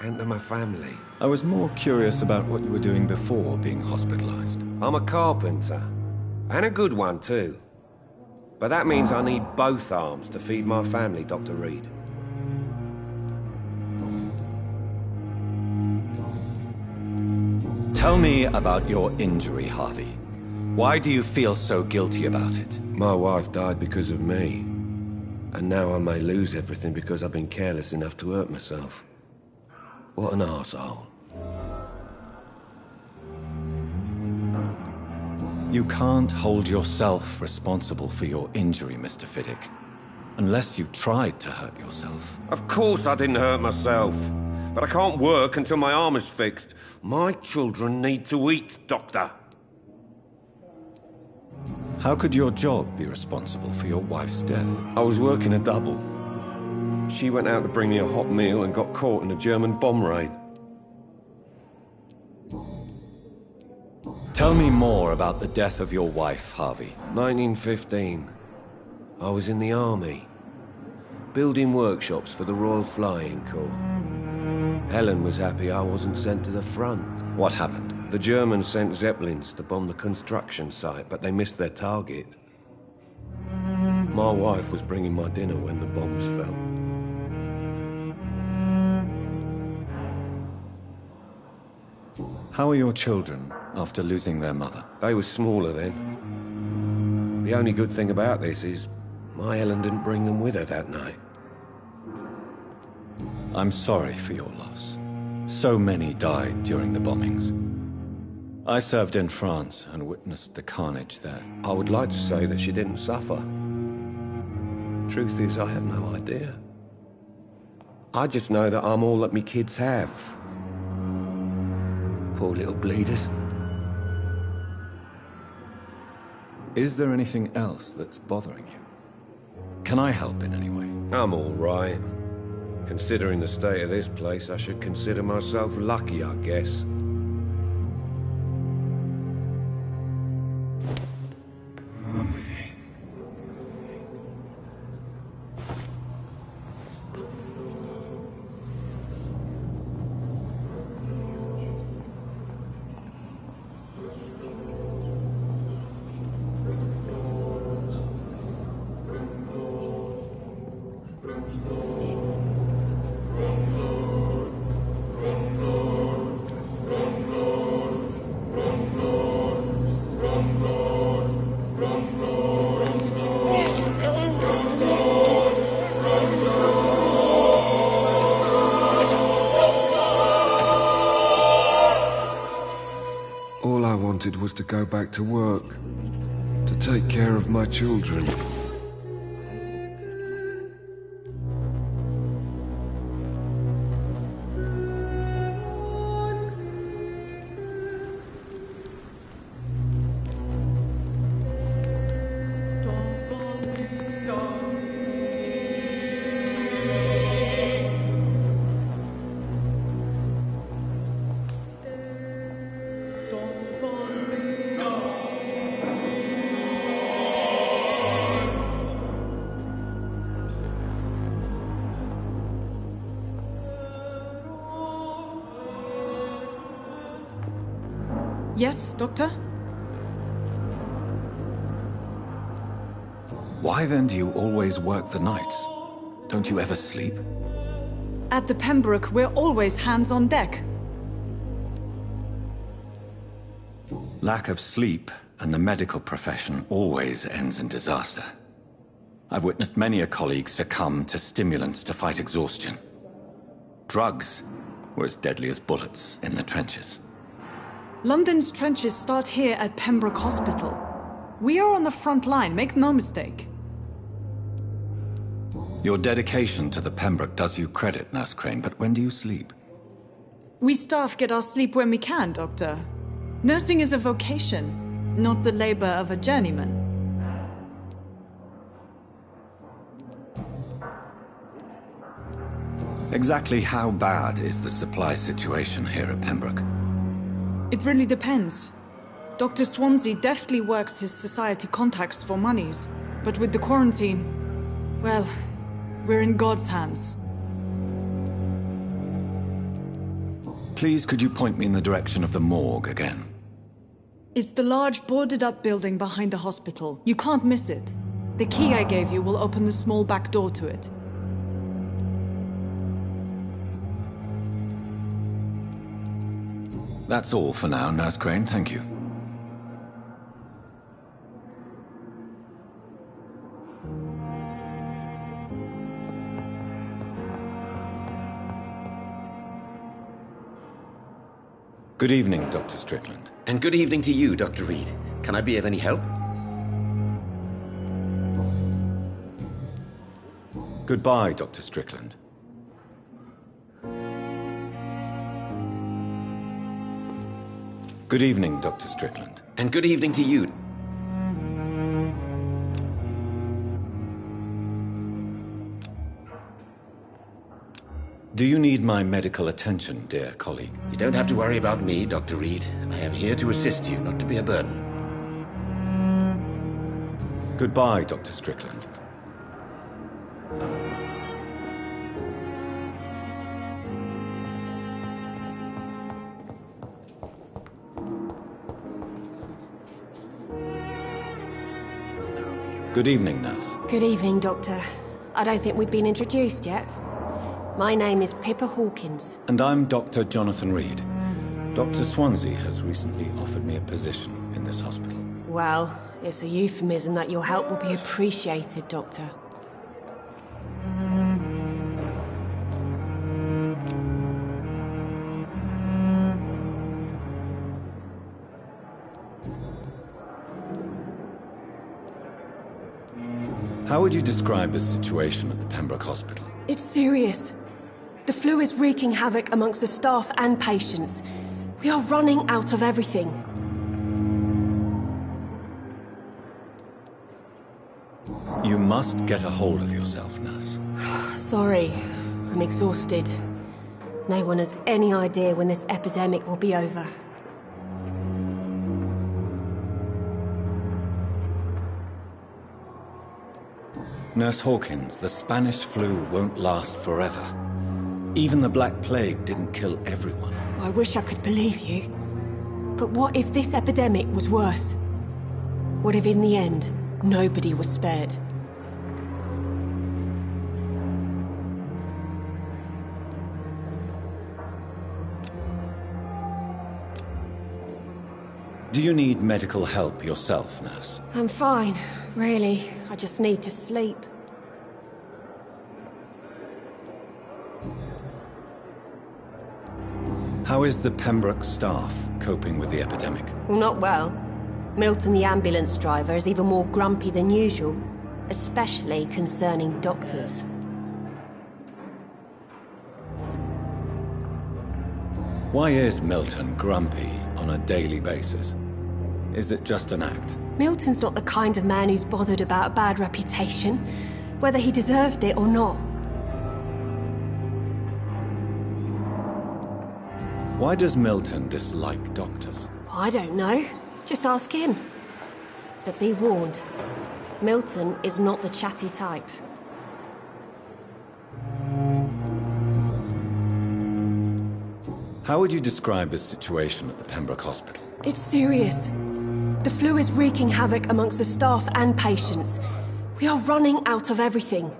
and to my family. I was more curious about what you were doing before being hospitalized. I'm a carpenter, and a good one too. But that means I need both arms to feed my family, Dr. Reed. Tell me about your injury, Harvey. Why do you feel so guilty about it? My wife died because of me. And now I may lose everything because I've been careless enough to hurt myself. What an arsehole. You can't hold yourself responsible for your injury, Mr. Fiddick. Unless you tried to hurt yourself. Of course I didn't hurt myself. But I can't work until my arm is fixed. My children need to eat, Doctor. How could your job be responsible for your wife's death? I was working a double. She went out to bring me a hot meal and got caught in a German bomb raid. Tell me more about the death of your wife, Harvey. 1915. I was in the army, building workshops for the Royal Flying Corps. Helen was happy I wasn't sent to the front. What happened? The Germans sent Zeppelins to bomb the construction site, but they missed their target. My wife was bringing my dinner when the bombs fell. How are your children after losing their mother? They were smaller then. The only good thing about this is my Helen didn't bring them with her that night. I'm sorry for your loss. So many died during the bombings. I served in France and witnessed the carnage there. I would like to say that she didn't suffer. Truth is, I have no idea. I just know that I'm all that me kids have. Poor little bleeders. Is there anything else that's bothering you? Can I help in any way? I'm all right. Considering the state of this place, I should consider myself lucky, I guess. Was to go back to work, to take care of my children. Yes, Doctor? Why then do you always work the nights? Don't you ever sleep? At the Pembroke, we're always hands on deck. Lack of sleep and the medical profession always ends in disaster. I've witnessed many a colleague succumb to stimulants to fight exhaustion. Drugs were as deadly as bullets in the trenches. London's trenches start here at Pembroke Hospital. We are on the front line, make no mistake. Your dedication to the Pembroke does you credit, Nurse Crane, but when do you sleep? We staff get our sleep when we can, Doctor. Nursing is a vocation, not the labor of a journeyman. Exactly how bad is the supply situation here at Pembroke? It really depends. Dr. Swansea deftly works his society contacts for monies, but with the quarantine, well, we're in God's hands. Please, could you point me in the direction of the morgue again? It's the large boarded-up building behind the hospital. You can't miss it. The key I gave you will open the small back door to it. That's all for now, Nurse Crane, thank you. Good evening, Dr. Strickland. And good evening to you, Dr. Reed. Can I be of any help? Goodbye, Dr. Strickland. Good evening, Dr. Strickland. And good evening to you. Do you need my medical attention, dear colleague? You don't have to worry about me, Dr. Reed. I am here to assist you, not to be a burden. Goodbye, Dr. Strickland. Good evening, nurse. Good evening, Doctor. I don't think we've been introduced yet. My name is Pippa Hawkins. And I'm Dr. Jonathan Reed. Dr. Swansea has recently offered me a position in this hospital. Well, it's a euphemism that your help will be appreciated, Doctor. How would you describe the situation at the Pembroke Hospital? It's serious. The flu is wreaking havoc amongst the staff and patients. We are running out of everything. You must get a hold of yourself, nurse. Sorry, I'm exhausted. No one has any idea when this epidemic will be over. Nurse Hawkins, the Spanish flu won't last forever. Even the Black Plague didn't kill everyone. I wish I could believe you. But what if this epidemic was worse? What if in the end, nobody was spared? Do you need medical help yourself, nurse? I'm fine, really. I just need to sleep. How is the Pembroke staff coping with the epidemic? Well, not well. Milton, the ambulance driver, is even more grumpy than usual, especially concerning doctors. Why is Milton grumpy on a daily basis? Is it just an act? Milton's not the kind of man who's bothered about a bad reputation, whether he deserved it or not. Why does Milton dislike doctors? I don't know. Just ask him. But be warned, Milton is not the chatty type. How would you describe the situation at the Pembroke Hospital? It's serious. The flu is wreaking havoc amongst the staff and patients. We are running out of everything.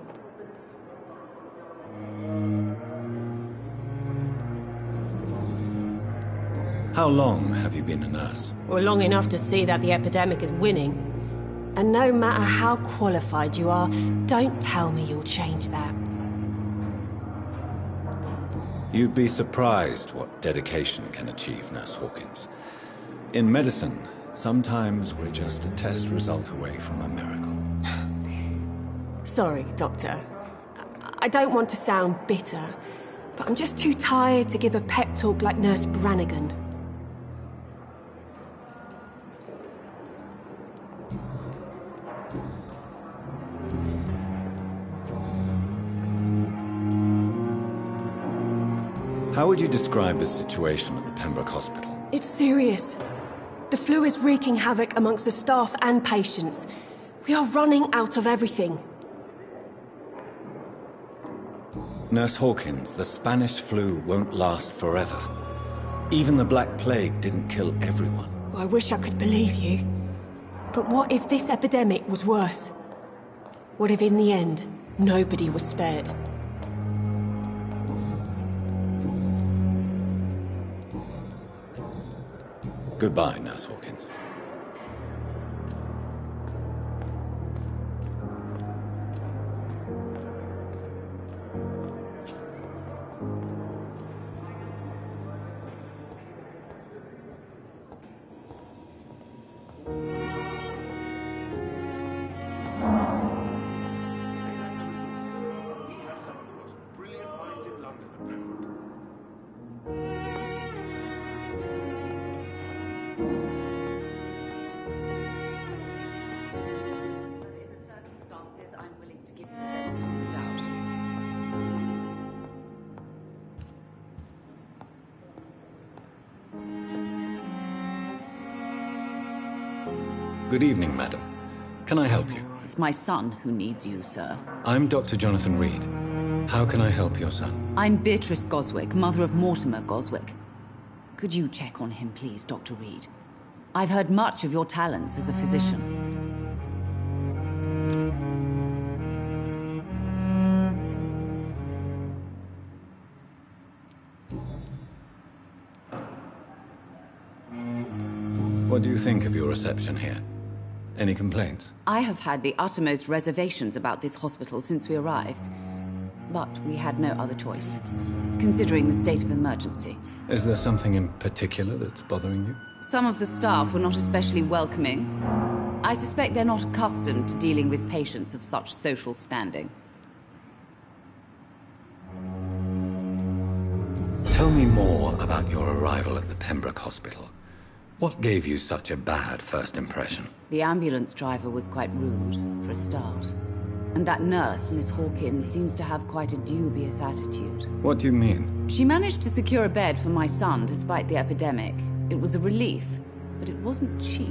How long have you been a nurse? Well, long enough to see that the epidemic is winning. And no matter how qualified you are, don't tell me you'll change that. You'd be surprised what dedication can achieve, Nurse Hawkins. In medicine, sometimes we're just a test result away from a miracle. Sorry, Doctor. I don't want to sound bitter, but I'm just too tired to give a pep talk like Nurse Brannigan. How would you describe the situation at the Pembroke Hospital? It's serious. The flu is wreaking havoc amongst the staff and patients. We are running out of everything. Nurse Hawkins, the Spanish flu won't last forever. Even the Black Plague didn't kill everyone. I wish I could believe you. But what if this epidemic was worse? What if in the end, nobody was spared? Goodbye, Nurse Hawkins. Good evening, madam. Can I help you? It's my son who needs you, sir. I'm Dr. Jonathan Reed. How can I help your son? I'm Beatrice Goswick, mother of Mortimer Goswick. Could you check on him, please, Dr. Reed? I've heard much of your talents as a physician. What do you think of your reception here? Any complaints? I have had the uttermost reservations about this hospital since we arrived. But we had no other choice, considering the state of emergency. Is there something in particular that's bothering you? Some of the staff were not especially welcoming. I suspect they're not accustomed to dealing with patients of such social standing. Tell me more about your arrival at the Pembroke Hospital. What gave you such a bad first impression? The ambulance driver was quite rude, for a start. And that nurse, Miss Hawkins, seems to have quite a dubious attitude. What do you mean? She managed to secure a bed for my son despite the epidemic. It was a relief, but it wasn't cheap.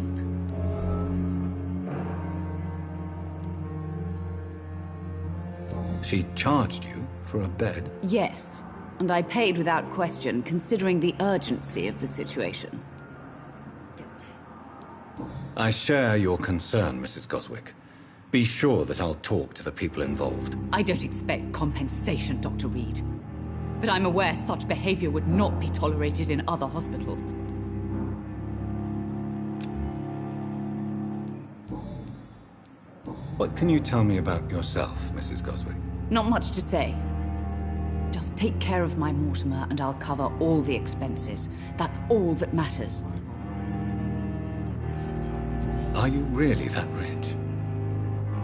She charged you for a bed? Yes, and I paid without question, considering the urgency of the situation. I share your concern, Mrs. Goswick. Be sure that I'll talk to the people involved. I don't expect compensation, Dr. Reed. But I'm aware such behavior would not be tolerated in other hospitals. What can you tell me about yourself, Mrs. Goswick? Not much to say. Just take care of my Mortimer and I'll cover all the expenses. That's all that matters. Are you really that rich?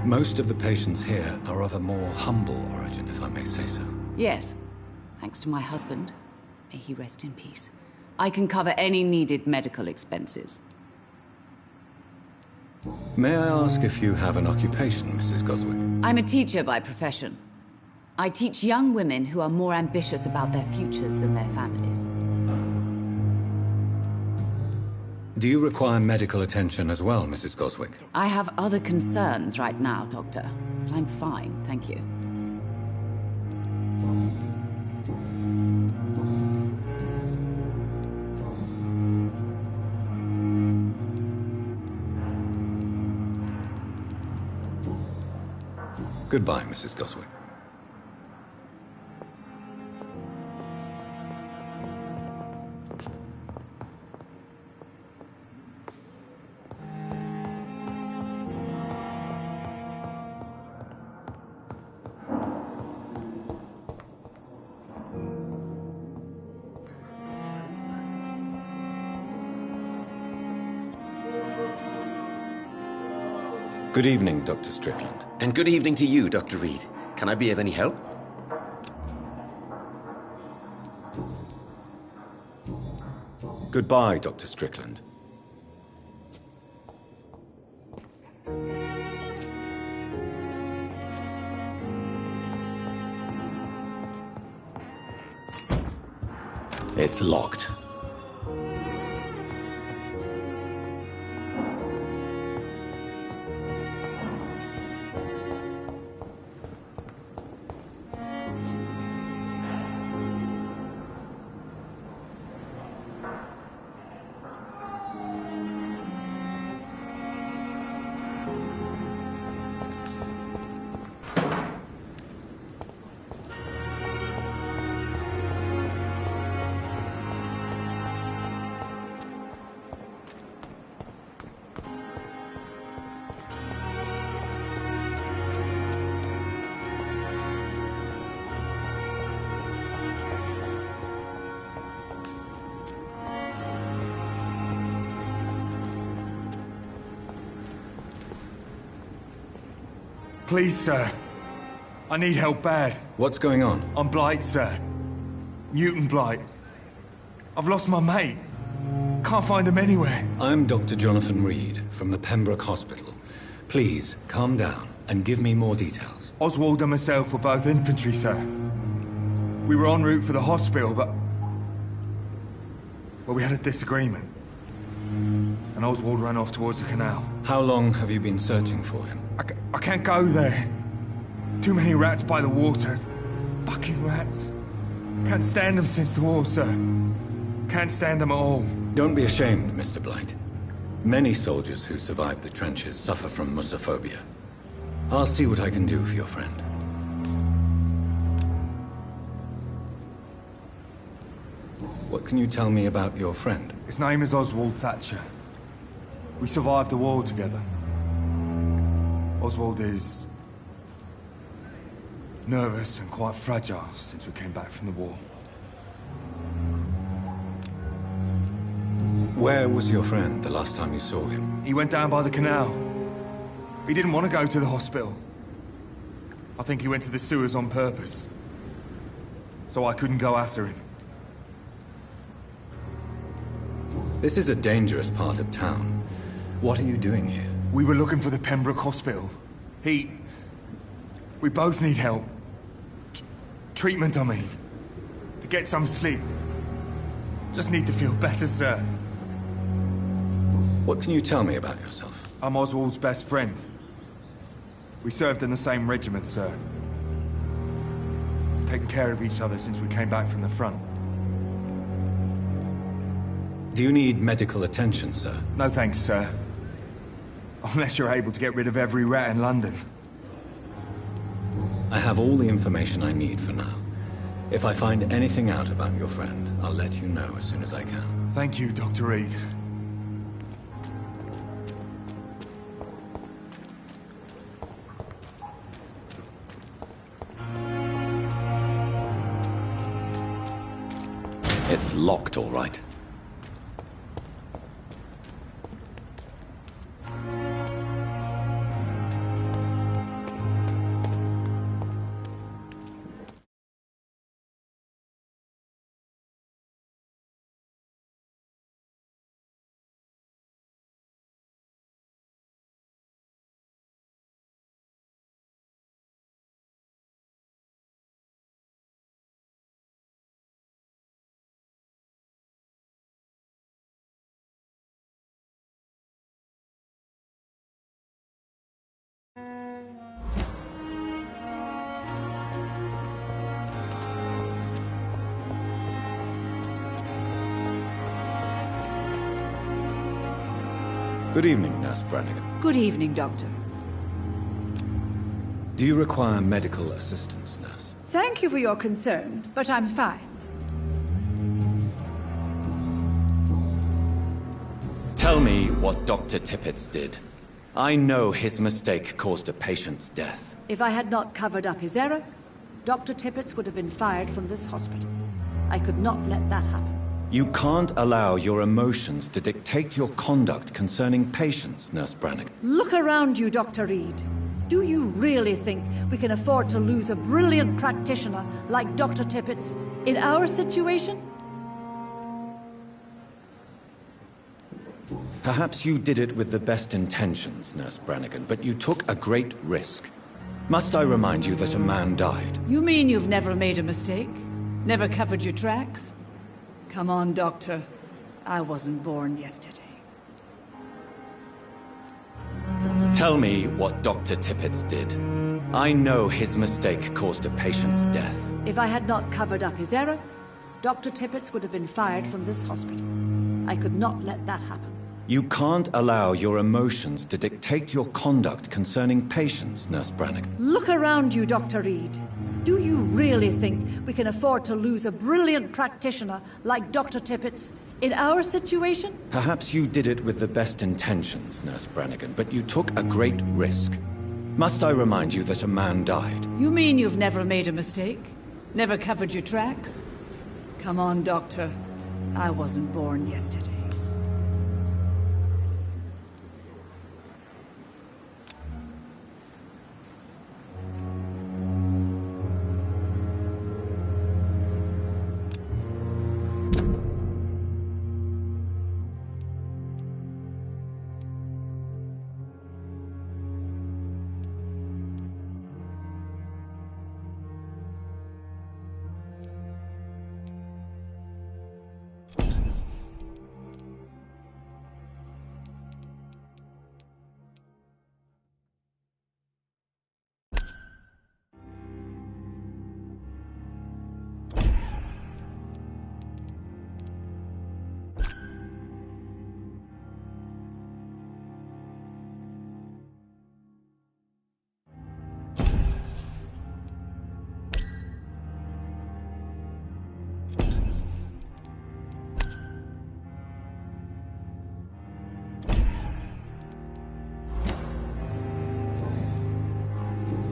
Most of the patients here are of a more humble origin, if I may say so. Yes, thanks to my husband. May he rest in peace. I can cover any needed medical expenses. May I ask if you have an occupation, Mrs. Goswick? I'm a teacher by profession. I teach young women who are more ambitious about their futures than their families. Do you require medical attention as well, Mrs. Goswick? I have other concerns right now, Doctor. But I'm fine, thank you. Goodbye, Mrs. Goswick. Good evening, Dr. Strickland. And good evening to you, Dr. Reed. Can I be of any help? Goodbye, Dr. Strickland. It's locked. Please, sir. I need help bad. What's going on? I'm Blight, sir. Newton Blight. I've lost my mate. Can't find him anywhere. I'm Dr. Jonathan Reed from the Pembroke Hospital. Please, calm down and give me more details. Oswald and myself were both infantry, sir. We were en route for the hospital, but... well, we had a disagreement. And Oswald ran off towards the canal. How long have you been searching for him? I can't go there. Too many rats by the water. Fucking rats. Can't stand them since the war, sir. Can't stand them at all. Don't be ashamed, Mr. Blight. Many soldiers who survived the trenches suffer from musophobia. I'll see what I can do for your friend. What can you tell me about your friend? His name is Oswald Thatcher. We survived the war together. Oswald is... nervous and quite fragile since we came back from the war. Where was your friend the last time you saw him? He went down by the canal. He didn't want to go to the hospital. I think he went to the sewers on purpose. So I couldn't go after him. This is a dangerous part of town. What are you doing here? We were looking for the Pembroke Hospital. We both need help. Treatment, I mean. To get some sleep. Just need to feel better, sir. What can you tell me about yourself? I'm Oswald's best friend. We served in the same regiment, sir. We've taken care of each other since we came back from the front. Do you need medical attention, sir? No thanks, sir. Unless you're able to get rid of every rat in London. I have all the information I need for now. If I find anything out about your friend, I'll let you know as soon as I can. Thank you, Dr. Reed. It's locked, all right. Good evening, Nurse Brannigan. Good evening, Doctor. Do Do you require medical assistance, nurse? Thank you for your concern, but I'm fine. Tell me what Dr. Tippett did. I know his mistake caused a patient's death. If I had not covered up his error, Dr. Tippett would have been fired from this hospital. I could not let that happen. You can't allow your emotions to dictate your conduct concerning patients, Nurse Brannigan. Look around you, Dr. Reed. Do you really think we can afford to lose a brilliant practitioner like Dr. Tippett's in our situation? Perhaps you did it with the best intentions, Nurse Brannigan, but you took a great risk. Must I remind you that a man died? You mean you've never made a mistake? Never covered your tracks? Come on, Doctor. I wasn't born yesterday. Tell me what Dr. Tippett did. I know his mistake caused a patient's death. If I had not covered up his error, Dr. Tippett would have been fired from this hospital. I could not let that happen. You can't allow your emotions to dictate your conduct concerning patients, Nurse Brannigan. Look around you, Dr. Reed. Do you really think we can afford to lose a brilliant practitioner like Dr. Tippett's in our situation? Perhaps you did it with the best intentions, Nurse Brannigan, but you took a great risk. Must I remind you that a man died? You mean you've never made a mistake? Never covered your tracks? Come on, Doctor. I wasn't born yesterday.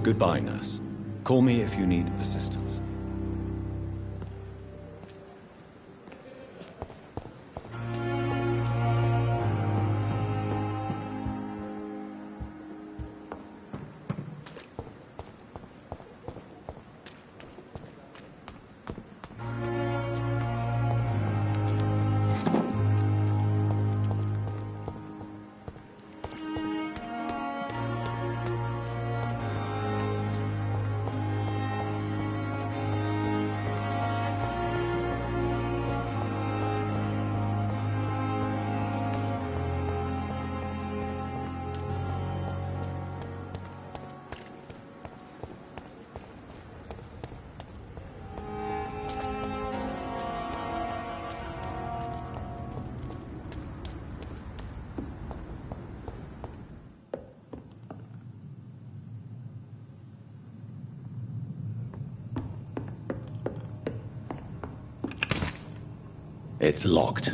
Goodbye, nurse. Call me if you need assistance. It's locked.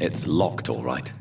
It's locked, all right.